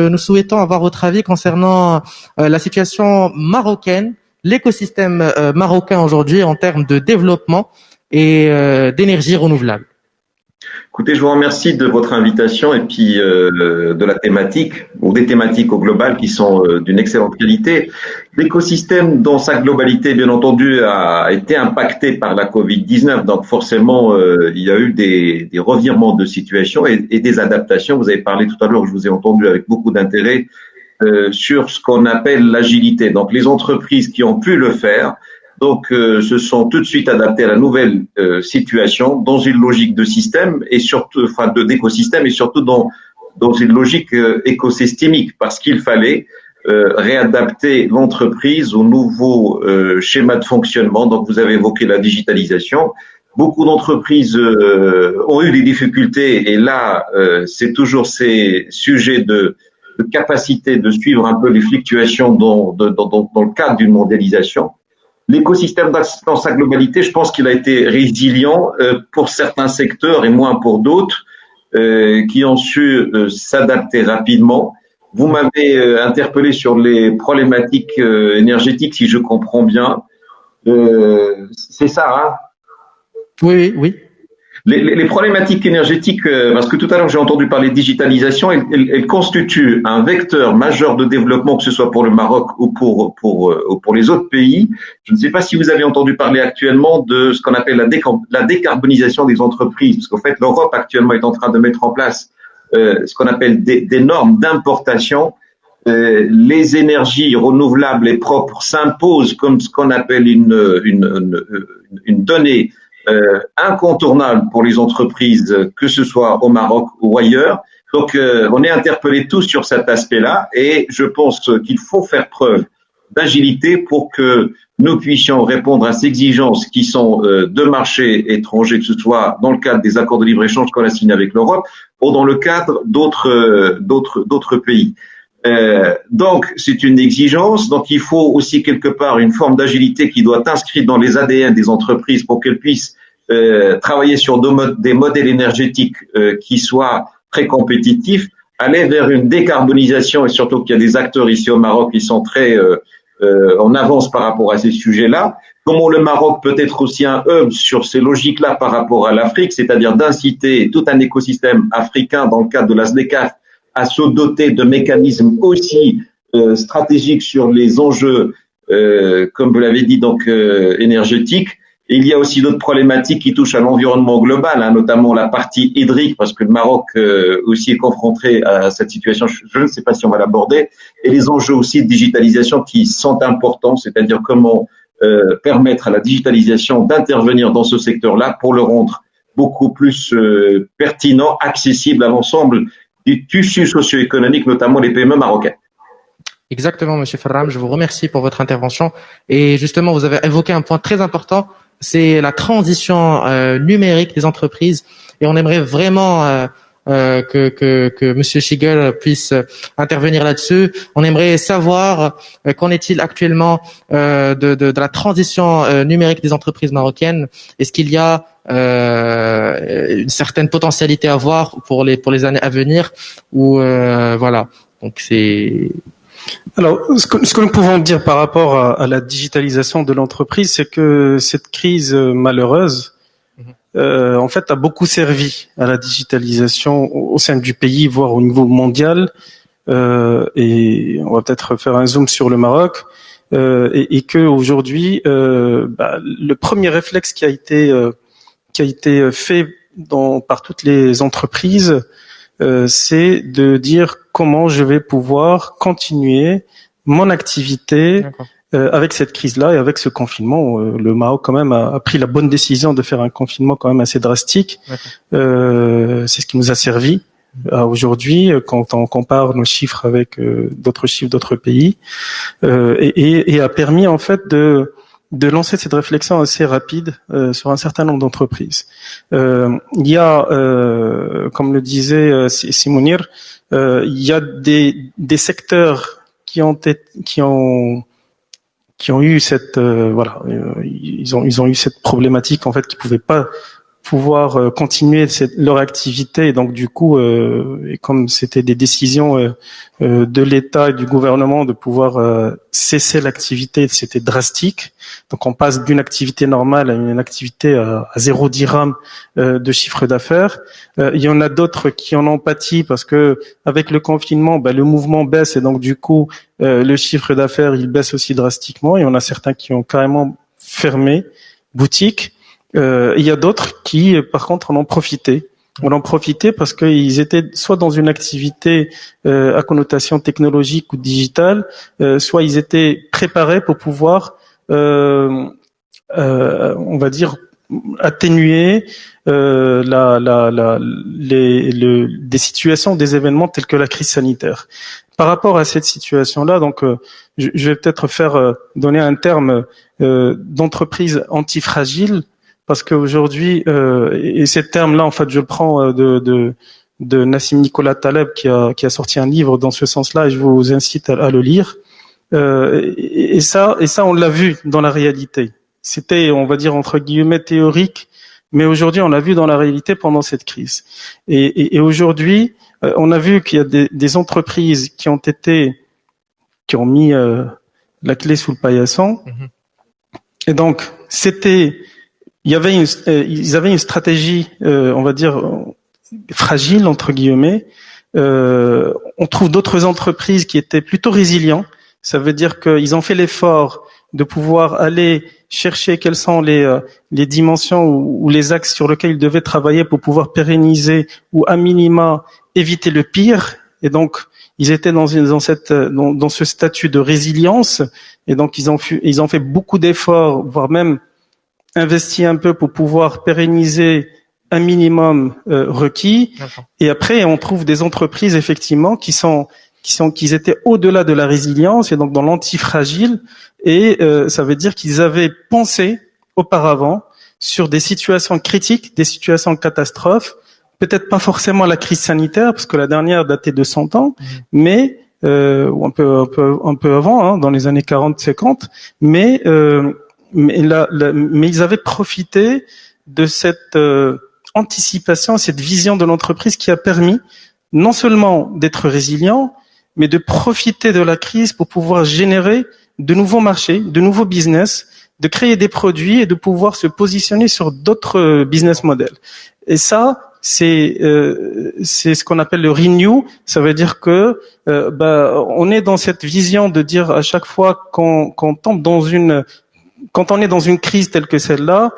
Speaker 1: nous souhaitons avoir votre avis concernant la situation marocaine, l'écosystème marocain aujourd'hui en termes de développement et d'énergie renouvelable.
Speaker 7: Écoutez, je vous remercie de votre invitation et puis de la thématique ou des thématiques au global qui sont d'une excellente qualité. L'écosystème dans sa globalité, bien entendu, a été impacté par la Covid-19, donc forcément, il y a eu des revirements de situation et des adaptations. Vous avez parlé tout à l'heure, je vous ai entendu avec beaucoup d'intérêt sur ce qu'on appelle l'agilité. Donc, les entreprises qui ont pu le faire, donc, se sont tout de suite adaptés à la nouvelle situation dans une logique de système et surtout, enfin, d'écosystème et surtout dans une logique écosystémique parce qu'il fallait réadapter l'entreprise au nouveau schéma de fonctionnement. Donc, vous avez évoqué la digitalisation. Beaucoup d'entreprises ont eu des difficultés et là, c'est toujours ces sujets de capacité de suivre un peu les fluctuations dans le cadre d'une mondialisation. L'écosystème dans sa globalité, je pense qu'il a été résilient pour certains secteurs et moins pour d'autres qui ont su s'adapter rapidement. Vous m'avez interpellé sur les problématiques énergétiques, si je comprends bien. C'est ça, hein?
Speaker 1: Oui, oui.
Speaker 7: Les problématiques énergétiques, parce que tout à l'heure j'ai entendu parler de digitalisation, elles constituent un vecteur majeur de développement, que ce soit pour le Maroc ou pour les autres pays. Je ne sais pas si vous avez entendu parler actuellement de ce qu'on appelle la décarbonisation des entreprises, parce qu'en fait l'Europe actuellement est en train de mettre en place ce qu'on appelle des normes d'importation. Les énergies renouvelables et propres s'imposent comme ce qu'on appelle une donnée incontournable pour les entreprises, que ce soit au Maroc ou ailleurs. Donc, on est interpellés tous sur cet aspect-là et je pense qu'il faut faire preuve d'agilité pour que nous puissions répondre à ces exigences qui sont de marchés étrangers, que ce soit dans le cadre des accords de libre-échange qu'on a signés avec l'Europe ou dans le cadre d'autres pays. Donc, c'est une exigence. Donc, il faut aussi quelque part une forme d'agilité qui doit être inscrite dans les ADN des entreprises pour qu'elles puissent travailler sur des modèles énergétiques qui soient très compétitifs, aller vers une décarbonisation et surtout qu'il y a des acteurs ici au Maroc qui sont très en avance par rapport à ces sujets-là. Comment le Maroc peut être aussi un hub sur ces logiques-là par rapport à l'Afrique, c'est-à-dire d'inciter tout un écosystème africain dans le cadre de la SDECAF à se doter de mécanismes aussi stratégiques sur les enjeux, comme vous l'avez dit, donc énergétiques. Et il y a aussi d'autres problématiques qui touchent à l'environnement global, hein, notamment la partie hydrique, parce que le Maroc aussi est confronté à cette situation. Je ne sais pas si on va l'aborder. Et les enjeux aussi de digitalisation qui sont importants, c'est-à-dire comment permettre à la digitalisation d'intervenir dans ce secteur-là pour le rendre beaucoup plus pertinent, accessible à l'ensemble du tissu socio-économique, notamment les PME marocains.
Speaker 1: Exactement, Monsieur Ferram, je vous remercie pour votre intervention. Et justement, vous avez évoqué un point très important, c'est la transition numérique des entreprises. Et on aimerait vraiment que Monsieur Schigel puisse intervenir là-dessus. On aimerait savoir qu'en est-il actuellement de la transition numérique des entreprises marocaines. Est-ce qu'il y a une certaine potentialité à voir pour les années à venir ou voilà. Donc c'est.
Speaker 2: Alors, ce que nous pouvons dire par rapport à la digitalisation de l'entreprise, c'est que cette crise malheureuse, en fait, a beaucoup servi à la digitalisation au sein du pays, voire au niveau mondial. Et on va peut-être faire un zoom sur le Maroc. Et que aujourd'hui, le premier réflexe qui a été fait par toutes les entreprises, c'est de dire comment je vais pouvoir continuer mon activité avec cette crise-là et avec ce confinement. Le Maroc quand même a pris la bonne décision de faire un confinement quand même assez drastique. C'est ce qui nous a servi aujourd'hui quand on compare nos chiffres avec d'autres chiffres d'autres pays et a permis en fait de lancer cette réflexion assez rapide sur un certain nombre d'entreprises. Il y a, comme le disait Simounir, il y a des secteurs qui ont eu cette ils ont eu cette problématique en fait qui pouvaient pas pouvoir continuer leur activité. Et donc du coup, et comme c'était des décisions de l'État et du gouvernement de pouvoir cesser l'activité, c'était drastique. Donc on passe d'une activité normale à une activité à 0 dirham de chiffre d'affaires. Il y en a d'autres qui en ont pâti parce que avec le confinement, le mouvement baisse et donc du coup le chiffre d'affaires il baisse aussi drastiquement. Il y en a certains qui ont carrément fermé boutique. Il y a d'autres qui, par contre, en ont profité. On en profitait parce qu'ils étaient soit dans une activité à connotation technologique ou digitale, soit ils étaient préparés pour pouvoir, on va dire, atténuer des situations, des événements tels que la crise sanitaire. Par rapport à cette situation-là, donc, je vais peut-être donner un terme d'entreprise antifragile. Parce qu'aujourd'hui, et ces termes-là, en fait, je le prends de Nassim Nicolas Taleb qui a sorti un livre dans ce sens-là, et je vous incite à le lire. Et ça, on l'a vu dans la réalité. C'était, on va dire entre guillemets théorique, mais aujourd'hui, on l'a vu dans la réalité pendant cette crise. Et aujourd'hui, on a vu qu'il y a des entreprises qui ont mis la clé sous le paillasson. Et donc, ils avaient une stratégie, on va dire, fragile, entre guillemets. On trouve d'autres entreprises qui étaient plutôt résilientes. Ça veut dire qu'ils ont fait l'effort de pouvoir aller chercher quelles sont les dimensions ou les axes sur lesquels ils devaient travailler pour pouvoir pérenniser ou à minima éviter le pire. Et donc, ils étaient dans ce statut de résilience. Et donc, ils ont fait beaucoup d'efforts, voire même investi un peu pour pouvoir pérenniser un minimum requis.
Speaker 1: D'accord.
Speaker 2: Et après, on trouve des entreprises effectivement qui étaient au-delà de la résilience et donc dans l'antifragile. Et ça veut dire qu'ils avaient pensé auparavant sur des situations critiques, des situations catastrophes. Peut-être pas forcément la crise sanitaire, parce que la dernière datait de 100 ans, mais un peu avant, dans les années 40-50, mais ils avaient profité de cette anticipation, cette vision de l'entreprise qui a permis non seulement d'être résilient, mais de profiter de la crise pour pouvoir générer de nouveaux marchés, de nouveaux business, de créer des produits et de pouvoir se positionner sur d'autres business models. Et ça, c'est ce qu'on appelle le renew. Ça veut dire que on est dans cette vision de dire à chaque fois qu'on tombe quand on est dans une crise telle que celle-là,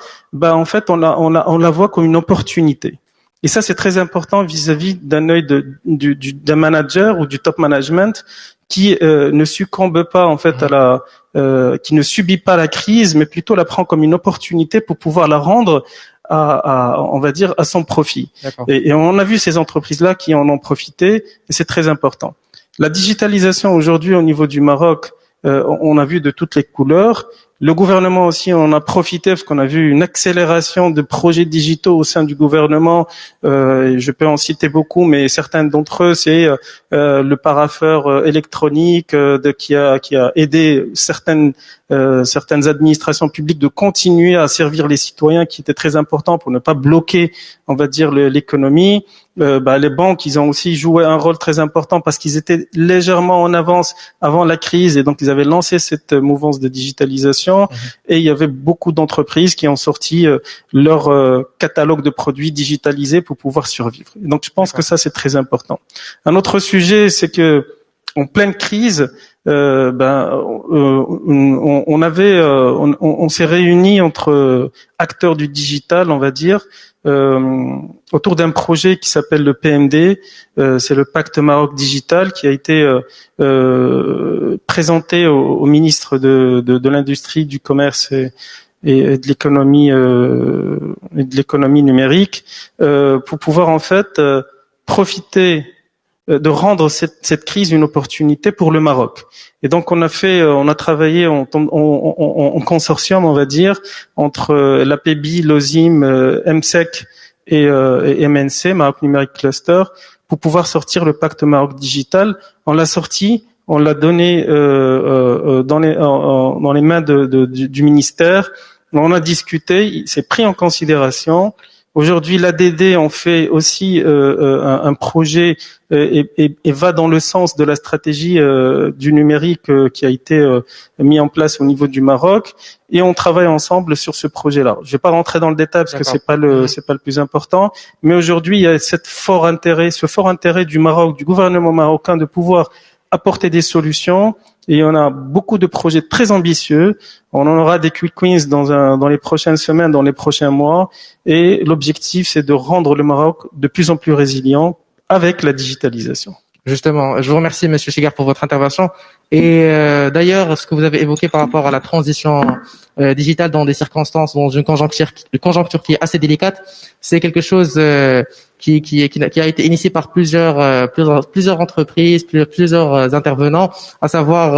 Speaker 2: en fait, on la voit comme une opportunité. Et ça, c'est très important vis-à-vis d'un œil d'un manager ou du top management qui ne succombe pas en fait qui ne subit pas la crise, mais plutôt la prend comme une opportunité pour pouvoir la rendre on va dire, à son profit. Et on a vu ces entreprises-là qui en ont profité, et c'est très important. La digitalisation aujourd'hui au niveau du Maroc, on a vu de toutes les couleurs. Le gouvernement aussi en a profité parce qu'on a vu une accélération de projets digitaux au sein du gouvernement. Je peux en citer beaucoup, mais certains d'entre eux, c'est le parapheur électronique qui a aidé certaines administrations publiques de continuer à servir les citoyens, qui était très important pour ne pas bloquer, on va dire, l'économie. Les banques, ils ont aussi joué un rôle très important parce qu'ils étaient légèrement en avance avant la crise et donc ils avaient lancé cette mouvance de digitalisation. Et il y avait beaucoup d'entreprises qui ont sorti leur catalogue de produits digitalisés pour pouvoir survivre. Et donc je pense que ça c'est très important. Un autre sujet, c'est que en pleine crise, on s'est réunis entre acteurs du digital, on va dire, autour d'un projet qui s'appelle le PMD, c'est le Pacte Maroc Digital, qui a été présenté au ministre de l'Industrie, du Commerce et de l'économie numérique, pour pouvoir en fait profiter de rendre cette crise une opportunité pour le Maroc. Et donc on a travaillé en consortium, on va dire, entre l'APBI, l'OSIM, MSEC et MNC, Maroc Numérique Cluster, pour pouvoir sortir le pacte Maroc Digital. On l'a sorti, on l'a donné dans les mains du ministère. On a discuté, c'est pris en considération. Aujourd'hui, l'ADD en fait aussi un projet et va dans le sens de la stratégie du numérique qui a été mis en place au niveau du Maroc, et on travaille ensemble sur ce projet-là. Je vais pas rentrer dans le détail parce que c'est pas le plus important, mais aujourd'hui il y a ce fort intérêt du Maroc, du gouvernement marocain de pouvoir apporter des solutions. Et on a beaucoup de projets très ambitieux. On en aura des quick wins dans les prochaines semaines, dans les prochains mois. Et l'objectif, c'est de rendre le Maroc de plus en plus résilient avec la digitalisation.
Speaker 1: Justement, je vous remercie, Monsieur Chigar, pour votre intervention. Et d'ailleurs, ce que vous avez évoqué par rapport à la transition digitale dans des circonstances, dans une conjoncture qui est assez délicate, c'est quelque chose qui a été initié par plusieurs entreprises, plusieurs intervenants, à savoir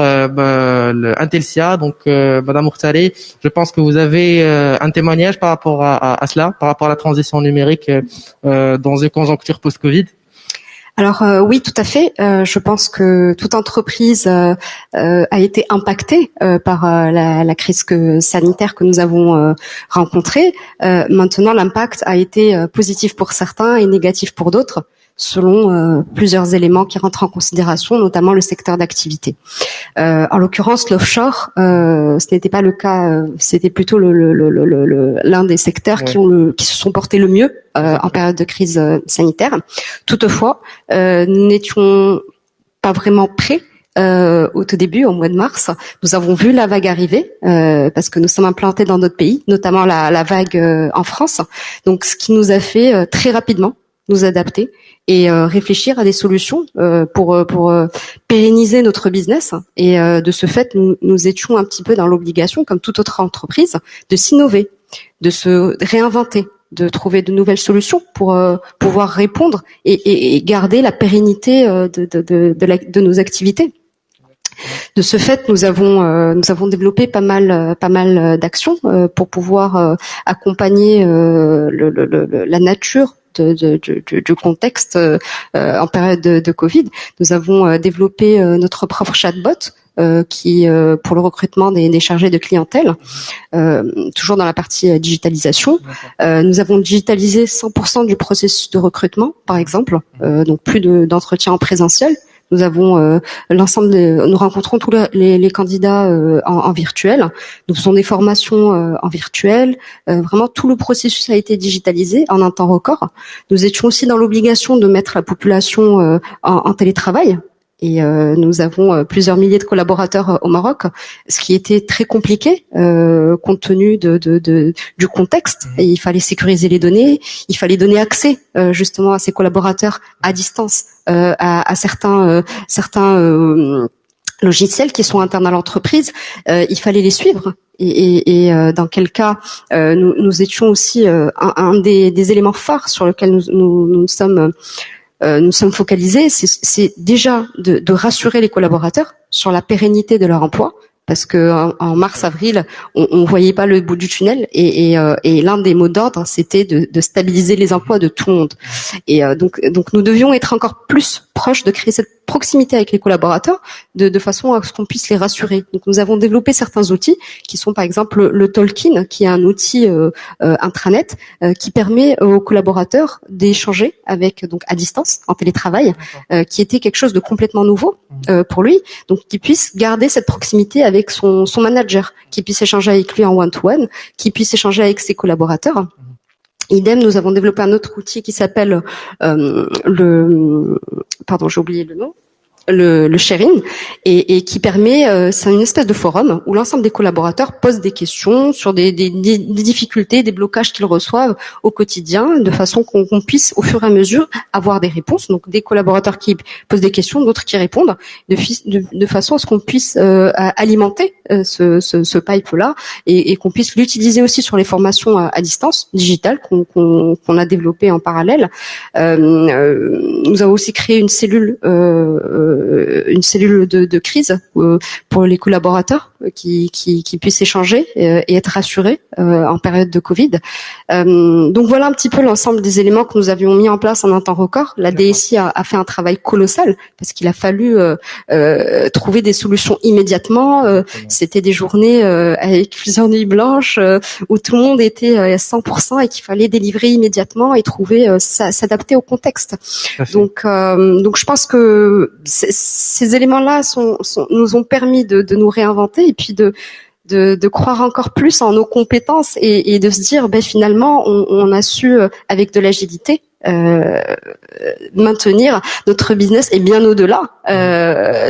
Speaker 1: Intelsia, donc Madame Mourtali. Je pense que vous avez un témoignage par rapport à cela, par rapport à la transition numérique dans une conjoncture post-Covid.
Speaker 3: Alors oui, tout à fait. Je pense que toute entreprise a été impactée par la crise sanitaire que nous avons rencontrée. Maintenant, l'impact a été positif pour certains et négatif pour d'autres, selon plusieurs éléments qui rentrent en considération, notamment le secteur d'activité. En l'occurrence, l'offshore, ce n'était pas le cas, c'était plutôt l'un des secteurs qui se sont portés le mieux en période de crise sanitaire. Toutefois, nous n'étions pas vraiment prêts. Au tout début, au mois de mars, nous avons vu la vague arriver parce que nous sommes implantés dans d'autres pays, notamment la vague en France. Donc, ce qui nous a fait très rapidement nous adapter et réfléchir à des solutions pour pérenniser notre business. Et de ce fait, nous étions un petit peu dans l'obligation, comme toute autre entreprise, de s'innover, de se réinventer, de trouver de nouvelles solutions pour pouvoir répondre et garder la pérennité de nos activités. De ce fait, nous avons développé pas mal d'actions pour pouvoir accompagner la nature du contexte en période de Covid. Nous avons développé notre propre chatbot qui pour le recrutement des chargés de clientèle, toujours dans la partie digitalisation. Nous avons digitalisé 100% du processus de recrutement, par exemple, donc plus d'entretien en présentiel. Nous avons nous rencontrons tous les candidats en virtuel. Nous faisons des formations en virtuel. Vraiment, tout le processus a été digitalisé en un temps record. Nous étions aussi dans l'obligation de mettre la population en télétravail. Et nous avons plusieurs milliers de collaborateurs au Maroc, ce qui était très compliqué compte tenu du contexte. Et il fallait sécuriser les données, il fallait donner accès justement à ces collaborateurs à distance à certains logiciels qui sont internes à l'entreprise. Il fallait les suivre. Et dans quel cas nous étions aussi un des éléments phares sur lesquels nous sommes focalisés, c'est déjà de rassurer les collaborateurs sur la pérennité de leur emploi, parce que en mars-avril, on voyait pas le bout du tunnel, et l'un des mots d'ordre, c'était de stabiliser les emplois de tout le monde. Et donc nous devions être encore plus proches, de créer cette proximité avec les collaborateurs, de façon à ce qu'on puisse les rassurer. Donc nous avons développé certains outils qui sont par exemple le Tolkien, qui est un outil intranet qui permet aux collaborateurs d'échanger avec, donc à distance, en télétravail, qui était quelque chose de complètement nouveau pour lui. Donc qu'il puisse garder cette proximité avec son manager, qu'il puisse échanger avec lui en one-to-one, qu'il puisse échanger avec ses collaborateurs. Idem, nous avons développé un autre outil qui s'appelle j'ai oublié le nom, le sharing, et qui permet, c'est une espèce de forum où l'ensemble des collaborateurs posent des questions sur des difficultés, des blocages qu'ils reçoivent au quotidien, de façon qu'on puisse au fur et à mesure avoir des réponses. Donc des collaborateurs qui posent des questions, d'autres qui répondent, de façon à ce qu'on puisse alimenter ce pipe-là, et qu'on puisse l'utiliser aussi sur les formations à distance digitales qu'on a développées en parallèle. Nous avons aussi créé une cellule de crise pour les collaborateurs qui puissent échanger et être rassurés en période de Covid. Donc voilà un petit peu l'ensemble des éléments que nous avions mis en place en un temps record. La DSI a fait un travail colossal parce qu'il a fallu trouver des solutions immédiatement. C'était des journées avec plusieurs nuits blanches où tout le monde était à 100% et qu'il fallait délivrer immédiatement et trouver s'adapter au contexte. Donc je pense que ces éléments-là nous ont permis de nous réinventer et puis de croire encore plus en nos compétences et de se dire finalement on a su avec de l'agilité maintenir notre business et bien au-delà.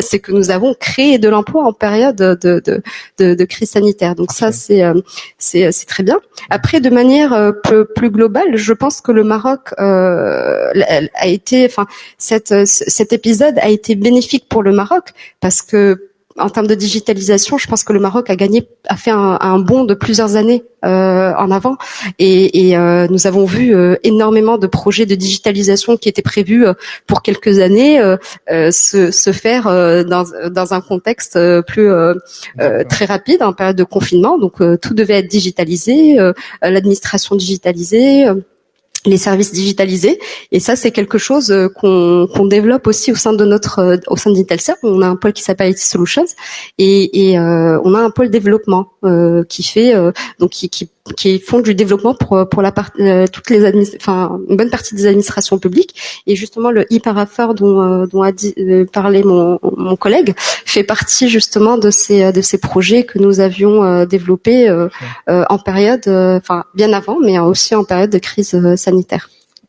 Speaker 3: C'est que nous avons créé de l'emploi en période de crise sanitaire. Donc ça c'est très bien. Après de manière plus globale, je pense que le Maroc a été, cet épisode a été bénéfique pour le Maroc parce que en termes de digitalisation, je pense que le Maroc a fait un bond de plusieurs années en avant, et nous avons vu énormément de projets de digitalisation qui étaient prévus pour quelques années se faire dans un contexte plus très rapide, en période de confinement. Donc tout devait être digitalisé, l'administration digitalisée. Les services digitalisés, et ça c'est quelque chose qu'on développe aussi au sein d'Intelserve. On a un pôle qui s'appelle IT Solutions et on a un pôle développement qui fait qui font du développement pour toutes les une bonne partie des administrations publiques. Et justement le e-parapheur dont a parlé mon collègue fait partie justement de ces projets que nous avions développés en période bien avant, mais aussi en période de crise sanitaire.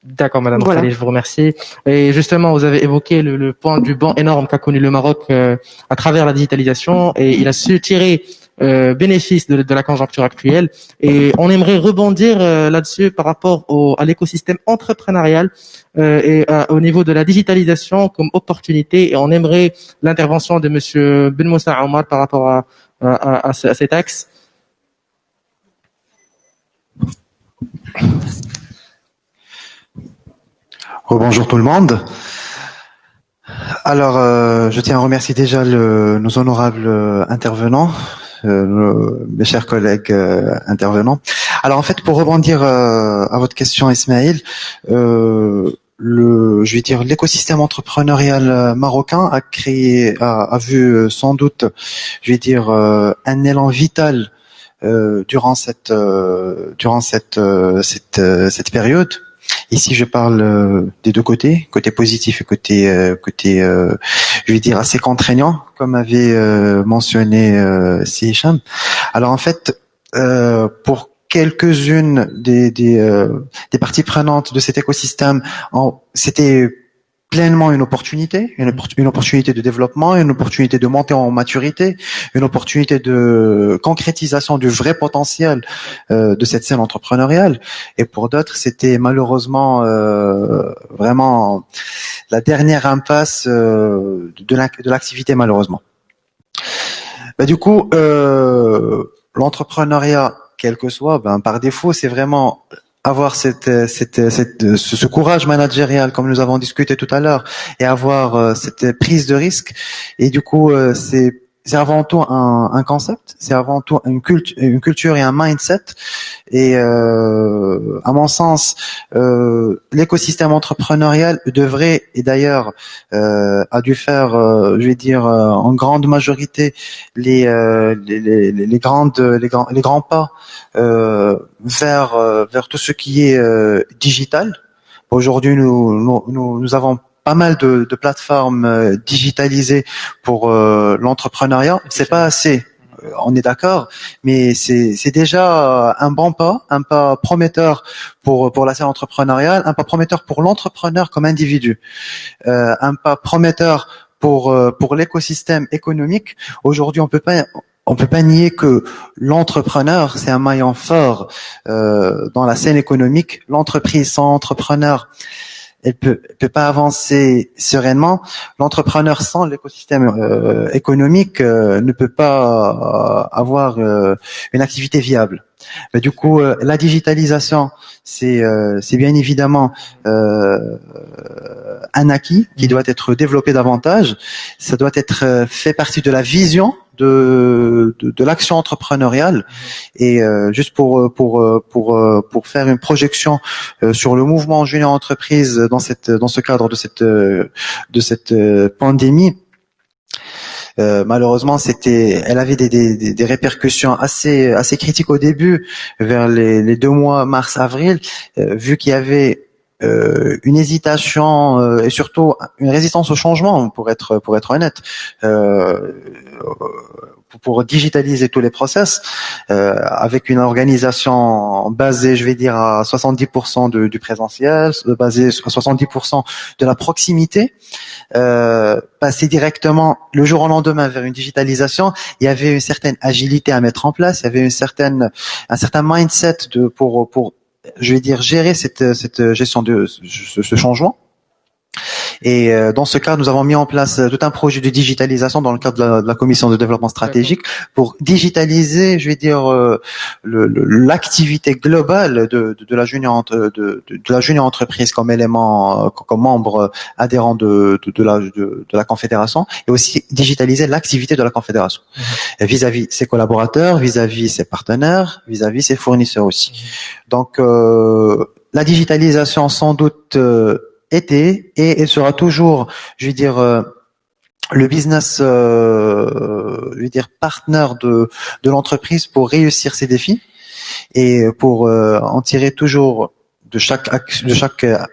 Speaker 1: D'accord, Madame
Speaker 3: Voilà.
Speaker 1: Khalil, je vous remercie. Et justement, vous avez évoqué le point du bond énorme qu'a connu le Maroc à travers la digitalisation, et il a su tirer bénéfice de la conjoncture actuelle. Et on aimerait rebondir là-dessus par rapport à l'écosystème entrepreneurial au niveau de la digitalisation comme opportunité. Et on aimerait l'intervention de Monsieur Ben Moussa Omar par rapport à cet axe.
Speaker 8: Bonjour tout le monde. Alors, je tiens à remercier déjà nos honorables intervenants, mes chers collègues intervenants. Alors, en fait, pour rebondir à votre question, Ismaël, je vais dire l'écosystème entrepreneurial marocain a vu sans doute, je vais dire, un élan vital durant cette période. Ici, je parle des deux côtés, côté positif et côté, je vais dire, assez contraignant, comme avait mentionné Si Hicham. Alors, en fait, pour quelques-unes des parties prenantes de cet écosystème, c'était pleinement une opportunité de développement, une opportunité de montée en maturité, une opportunité de concrétisation du vrai potentiel de cette scène entrepreneuriale. Et pour d'autres, c'était malheureusement vraiment la dernière impasse de l'activité, malheureusement. Du coup, l'entrepreneuriat, quel que soit, par défaut, c'est vraiment avoir ce courage managérial, comme nous avons discuté tout à l'heure, et avoir cette prise de risque. Et du coup, c'est avant tout un concept, c'est avant tout une culture et un mindset. Et à mon sens, l'écosystème entrepreneurial devrait, et d'ailleurs a dû faire, je vais dire, en grande majorité les grands pas vers tout ce qui est digital. Aujourd'hui, nous avons pas mal de plateformes digitalisées pour l'entrepreneuriat. C'est pas assez, on est d'accord, mais c'est déjà un pas prometteur pour la scène entrepreneuriale, un pas prometteur pour l'entrepreneur comme individu, un pas prometteur pour l'écosystème économique. Aujourd'hui, on peut pas nier que l'entrepreneur, c'est un maillon fort dans la scène économique. L'entreprise sans entrepreneur, elle peut pas avancer sereinement. L'entrepreneur sans l'écosystème économique ne peut pas avoir une activité viable. Mais du coup, la digitalisation, c'est bien évidemment un acquis qui doit être développé davantage. Ça doit être fait partie de la vision de l'action entrepreneuriale. Et juste pour faire une projection sur le mouvement junior entreprise dans ce cadre de cette pandémie. Malheureusement, elle avait des répercussions assez critiques au début, vers les 2 mois mars-avril, vu qu'il y avait une hésitation et surtout une résistance au changement, pour être honnête, pour digitaliser tous les process, avec une organisation basée, je vais dire, à 70% du présentiel, basée à 70% de la proximité, passer directement le jour au lendemain vers une digitalisation. Il y avait une certaine agilité à mettre en place, il y avait un certain mindset pour je vais dire gérer cette gestion de ce changement. Et dans ce cadre, nous avons mis en place tout un projet de digitalisation dans le cadre de la commission de développement stratégique pour digitaliser, je vais dire, l'activité globale de la junior entreprise comme élément, comme membre adhérent de la confédération, et aussi digitaliser l'activité de la confédération vis-à-vis ses collaborateurs, vis-à-vis ses partenaires, vis-à-vis ses fournisseurs aussi. Donc la digitalisation sans doute était et sera toujours, je vais dire, le business, je vais dire, partenaire de l'entreprise pour réussir ces défis et pour en tirer toujours de chaque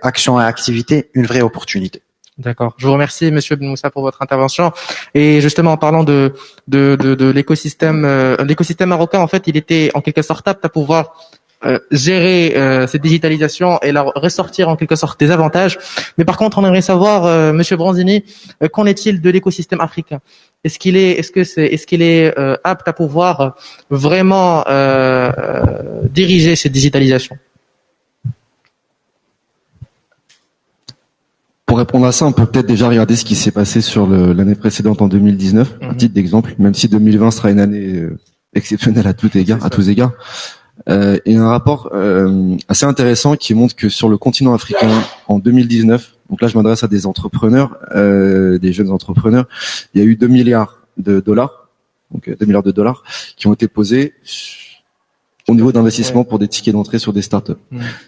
Speaker 8: action et activité une vraie opportunité.
Speaker 1: D'accord. Je vous remercie, Monsieur Ben Moussa, pour votre intervention. Et justement, en parlant de l'écosystème, l'écosystème marocain, en fait, il était en quelque sorte apte à pouvoir gérer cette digitalisation et la ressortir en quelque sorte des avantages. Mais par contre, on aimerait savoir, Monsieur Branzini, qu'en est-il de l'écosystème africain? Est-ce qu'il est apte à pouvoir vraiment diriger cette digitalisation?
Speaker 4: Pour répondre à ça, on peut peut-être déjà regarder ce qui s'est passé sur l'année précédente en 2019, un titre d'exemple, même si 2020 sera une année exceptionnelle à tous égards. Il y a un rapport assez intéressant qui montre que sur le continent africain en 2019, donc là je m'adresse à des entrepreneurs, des jeunes entrepreneurs, il y a eu 2 milliards de dollars, donc 2 milliards de dollars qui ont été posés au niveau d'investissement pour des tickets d'entrée sur des startups.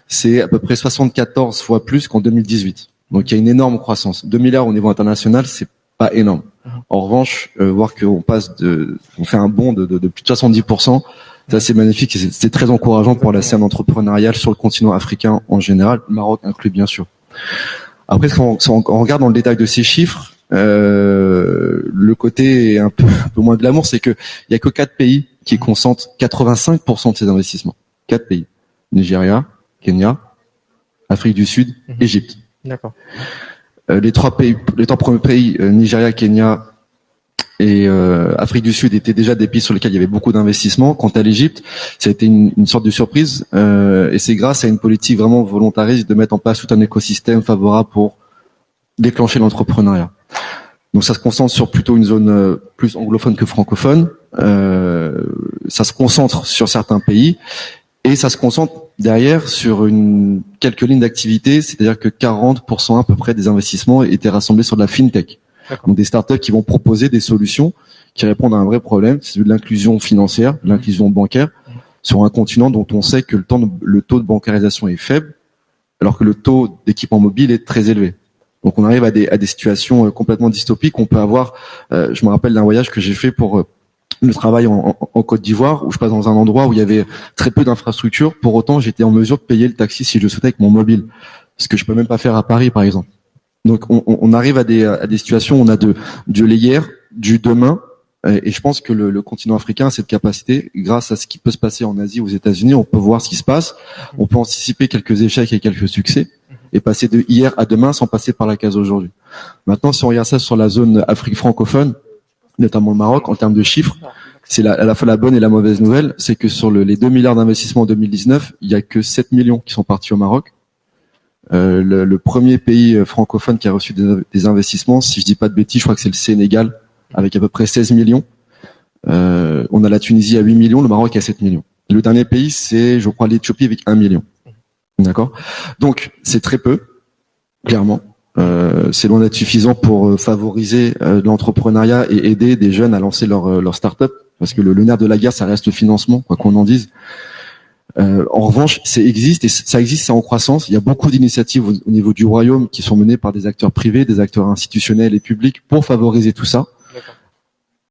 Speaker 4: C'est à peu près 74 fois plus qu'en 2018. Donc il y a une énorme croissance. 2 milliards au niveau international, c'est pas énorme. En revanche, voir qu'on on fait un bond de plus de 70%, ça c'est magnifique et c'est très encourageant pour la scène entrepreneuriale sur le continent africain en général, le Maroc inclus bien sûr. Après, quand on regarde dans le détail de ces chiffres, le côté un peu moins de l'amour, c'est que il y a que 4 pays qui concentrent 85% de ces investissements. 4 pays. Nigeria, Kenya, Afrique du Sud, Égypte.
Speaker 1: D'accord.
Speaker 4: Les trois premiers pays, Nigeria, Kenya et Afrique du Sud, étaient déjà des pays sur lesquels il y avait beaucoup d'investissements. Quant à l'Égypte, ça a été une sorte de surprise et c'est grâce à une politique vraiment volontariste de mettre en place tout un écosystème favorable pour déclencher l'entrepreneuriat. Donc ça se concentre sur plutôt une zone plus anglophone que francophone. Ça se concentre sur certains pays et ça se concentre derrière sur quelques lignes d'activité, c'est-à-dire que 40% à peu près des investissements étaient rassemblés sur de la fintech. Donc des startups qui vont proposer des solutions qui répondent à un vrai problème, c'est de l'inclusion financière, de l'inclusion bancaire, sur un continent dont on sait que le taux de bancarisation est faible, alors que le taux d'équipement mobile est très élevé. Donc on arrive à des situations complètement dystopiques. On peut avoir, je me rappelle d'un voyage que j'ai fait pour le travail en Côte d'Ivoire, où je passe dans un endroit où il y avait très peu d'infrastructures. Pour autant, j'étais en mesure de payer le taxi si je le souhaitais avec mon mobile, ce que je peux même pas faire à Paris, par exemple. Donc on arrive à des situations où on a de l'hier, du demain, et je pense que le continent africain a cette capacité, grâce à ce qui peut se passer en Asie ou aux États-Unis, on peut voir ce qui se passe, on peut anticiper quelques échecs et quelques succès, et passer de hier à demain sans passer par la case aujourd'hui. Maintenant, si on regarde ça sur la zone Afrique francophone, notamment le Maroc, en termes de chiffres, c'est à la fois la bonne et la mauvaise nouvelle, c'est que sur les 2 milliards d'investissements en 2019, il y a que 7 millions qui sont partis au Maroc. Le premier pays francophone qui a reçu des investissements, si je dis pas de bêtises, je crois que c'est le Sénégal, avec à peu près 16 millions. On a la Tunisie à 8 millions, le Maroc à 7 millions. Le dernier pays, c'est, je crois, l'Éthiopie avec 1 million. D'accord? Donc, c'est très peu, clairement. C'est loin d'être suffisant pour favoriser l'entrepreneuriat et aider des jeunes à lancer leur start-up, parce que le nerf de la guerre, ça reste le financement, quoi qu'on en dise. En revanche, ça existe, c'est en croissance. Il y a beaucoup d'initiatives au niveau du royaume qui sont menées par des acteurs privés, des acteurs institutionnels et publics pour favoriser tout ça.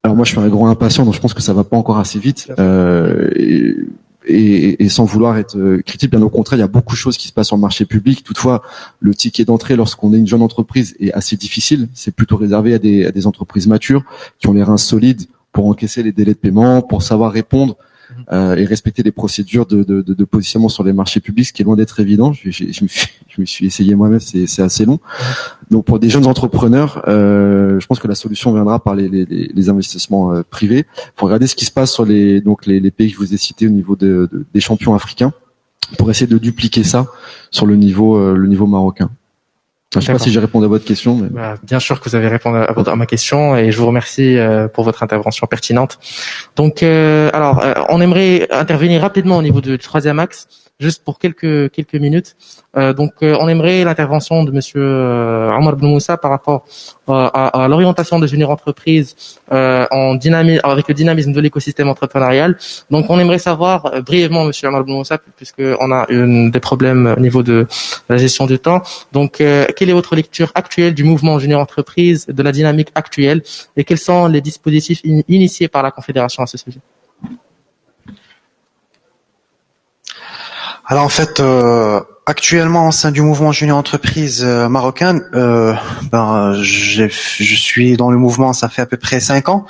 Speaker 4: Alors moi, je suis un gros impatient, donc je pense que ça va pas encore assez vite. Et sans vouloir être critique, bien au contraire, il y a beaucoup de choses qui se passent sur le marché public. Toutefois, le ticket d'entrée lorsqu'on est une jeune entreprise est assez difficile. C'est plutôt réservé à des entreprises matures qui ont les reins solides pour encaisser les délais de paiement, pour savoir répondre et respecter les procédures de positionnement sur les marchés publics, ce qui est loin d'être évident. Je me suis essayé moi-même, c'est assez long. Donc pour des jeunes entrepreneurs, je pense que la solution viendra par les investissements privés. Faut regarder ce qui se passe sur les pays que je vous ai cités au niveau des champions africains, pour essayer de dupliquer ça sur le niveau marocain. Je ne sais pas si j'ai répondu à votre question. Mais...
Speaker 1: Bien sûr que vous avez répondu à ma question et je vous remercie pour votre intervention pertinente. Donc, on aimerait intervenir rapidement au niveau du troisième axe, juste pour quelques minutes. On aimerait l'intervention de Monsieur Omar Ben Moussa par rapport à l'orientation des juniors entreprises avec le dynamisme de l'écosystème entrepreneurial. Donc, on aimerait savoir brièvement, Monsieur Omar Ben Moussa, puisqu'on a des problèmes au niveau de la gestion du temps. Donc, quelle est votre lecture actuelle du mouvement junior entreprise, de la dynamique actuelle, et quels sont les dispositifs initiés par la Confédération à ce sujet?
Speaker 8: Alors en fait, actuellement au sein du mouvement junior entreprise marocain, je suis dans le mouvement, ça fait à peu près 5 ans.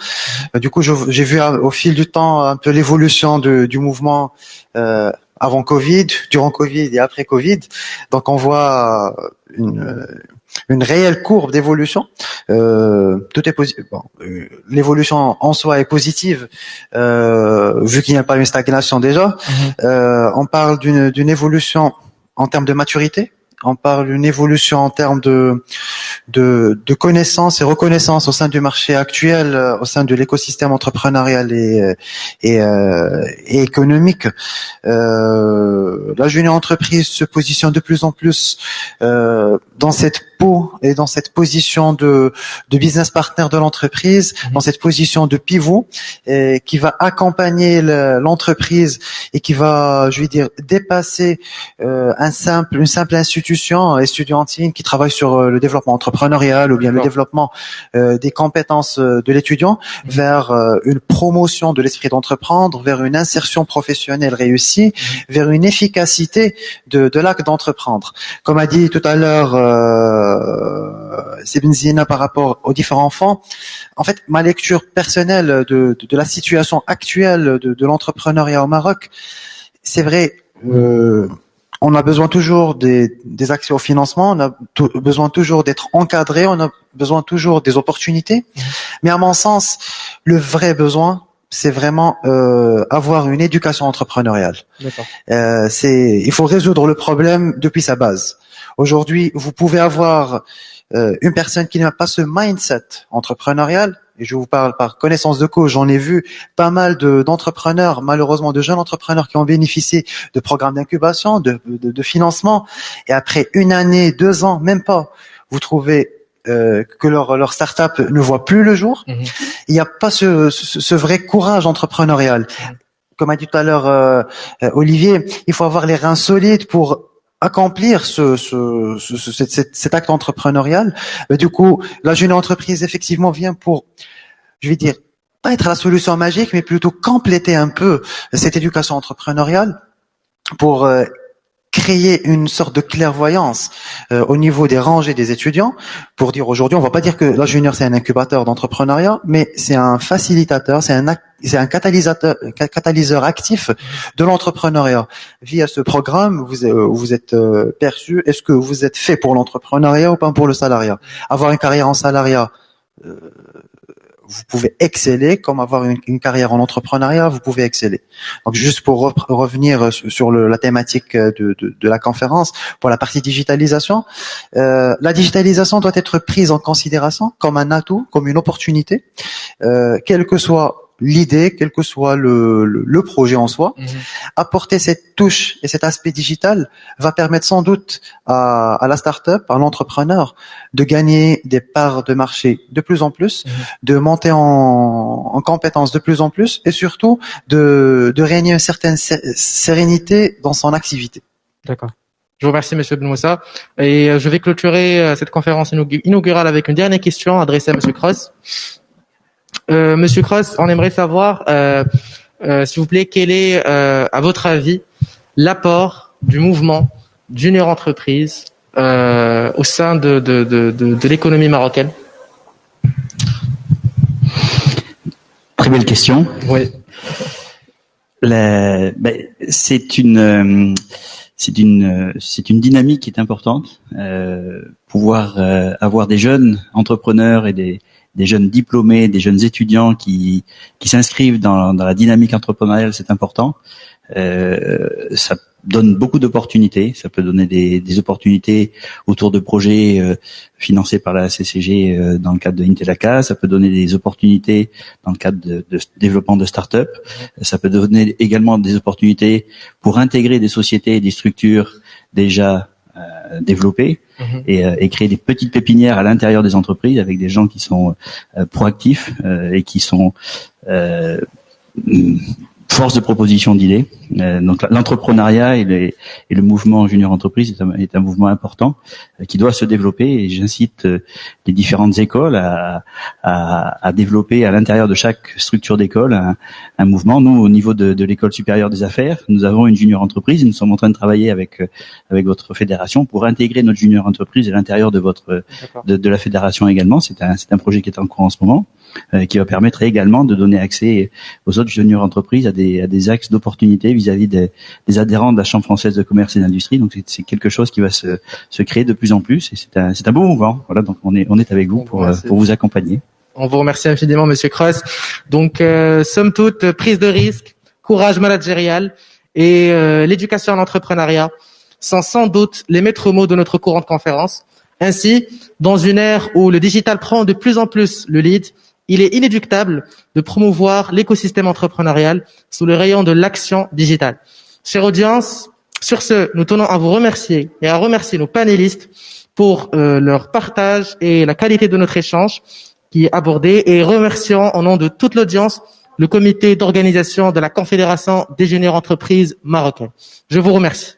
Speaker 8: Du coup, j'ai vu au fil du temps un peu l'évolution du mouvement avant Covid, durant Covid et après Covid. Donc on voit une réelle courbe d'évolution. Tout est positif. L'évolution en soi est positive, vu qu'il n'y a pas une stagnation déjà. On parle d'une évolution en termes de maturité. On parle d'une évolution en termes de connaissances et reconnaissance au sein du marché actuel, au sein de l'écosystème entrepreneurial et économique. La junior entreprise se positionne de plus en plus dans cette peau et dans cette position de business partner de l'entreprise, dans cette position de pivot qui va accompagner l'entreprise et qui va, je vais dire, dépasser une simple institution estudiantine qui travaille sur le développement entrepreneurial ou bien le développement des compétences de l'étudiant vers une promotion de l'esprit d'entreprendre, vers une insertion professionnelle réussie, vers une efficacité de l'acte d'entreprendre. Comme a dit tout à l'heure Sibn Zina par rapport aux différents fonds, en fait, ma lecture personnelle de la situation actuelle de l'entrepreneuriat au Maroc, c'est vrai, on a besoin toujours des accès au financement, on a besoin toujours d'être encadré, on a besoin toujours des opportunités. Mais à mon sens, le vrai besoin, c'est vraiment avoir une éducation entrepreneuriale. Il faut résoudre le problème depuis sa base. Aujourd'hui, vous pouvez avoir une personne qui n'a pas ce mindset entrepreneurial, et je vous parle par connaissance de cause, j'en ai vu pas mal d'entrepreneurs, malheureusement de jeunes entrepreneurs qui ont bénéficié de programmes d'incubation, de financement, et après 1 année, 2 ans, même pas, vous trouvez que leur start-up ne voit plus le jour. Il n'y a pas ce vrai courage entrepreneurial. Comme a dit tout à l'heure Olivier, il faut avoir les reins solides pour accomplir cet acte entrepreneurial. Du coup, la jeune entreprise effectivement vient pour, je vais dire, pas être la solution magique, mais plutôt compléter un peu cette éducation entrepreneuriale pour créer une sorte de clairvoyance au niveau des rangées des étudiants, pour dire aujourd'hui, on va pas dire que la junior c'est un incubateur d'entrepreneuriat, mais c'est un facilitateur, c'est un catalyseur actif de l'entrepreneuriat. Via ce programme, vous êtes perçu, est-ce que vous êtes fait pour l'entrepreneuriat ou pas pour le salariat? Avoir une carrière en salariat, vous pouvez exceller, comme avoir une carrière en entrepreneuriat, vous pouvez exceller. Donc juste pour revenir sur la thématique de la conférence, pour la partie digitalisation, la digitalisation doit être prise en considération comme un atout, comme une opportunité, quel que soit l'idée, quel que soit le projet en soi, apporter cette touche et cet aspect digital va permettre sans doute à la start-up, à l'entrepreneur, de gagner des parts de marché de plus en plus, de monter en compétences de plus en plus, et surtout de régner une certaine sérénité dans son activité.
Speaker 1: D'accord. Je vous remercie, Monsieur Benmoussa. Et je vais clôturer cette conférence inaugurale avec une dernière question adressée à Monsieur Cross. Monsieur Cross, on aimerait savoir, s'il vous plaît, quel est, à votre avis, l'apport du mouvement Junior Entreprise au sein de l'économie marocaine?
Speaker 9: Très belle question.
Speaker 1: Oui.
Speaker 9: C'est une dynamique qui est importante. Pouvoir avoir des jeunes entrepreneurs et des jeunes diplômés, des jeunes étudiants qui s'inscrivent dans la dynamique entrepreneuriale, c'est important. Ça donne beaucoup d'opportunités. Ça peut donner des opportunités autour de projets financés par la CCG dans le cadre de Intelaka. Ça peut donner des opportunités dans le cadre de développement de start-up. Ça peut donner également des opportunités pour intégrer des sociétés et des structures déjà développées et créer des petites pépinières à l'intérieur des entreprises avec des gens qui sont proactifs et qui sont force de proposition d'idées. Donc l'entrepreneuriat et le mouvement junior entreprise est un mouvement important qui doit se développer, et j'incite les différentes écoles à développer à l'intérieur de chaque structure d'école un mouvement. Nous, au niveau de l'école supérieure des affaires, nous avons une junior entreprise et nous sommes en train de travailler avec votre fédération pour intégrer notre junior entreprise à l'intérieur de la fédération également. C'est un projet qui est en cours en ce moment, qui va permettre également de donner accès aux autres junior entreprises à des axes d'opportunités vis-à-vis des adhérents de la Chambre française de commerce et d'industrie. Donc c'est quelque chose qui va se créer de plus en plus, et c'est un beau mouvement. Voilà, donc on est avec vous pour vous accompagner.
Speaker 1: On vous remercie infiniment, Monsieur Cross. Donc, somme toute, prise de risque, courage managérial et l'éducation à l'entrepreneuriat sont sans doute les maîtres mots de notre courant de conférence. Ainsi, dans une ère où le digital prend de plus en plus le lead, il est inéluctable de promouvoir l'écosystème entrepreneurial sous le rayon de l'action digitale. Chère audience, sur ce, nous tenons à vous remercier et à remercier nos panélistes pour leur partage et la qualité de notre échange qui est abordé, et remercions au nom de toute l'audience le comité d'organisation de la Confédération des juniors entreprises marocaines. Je vous remercie.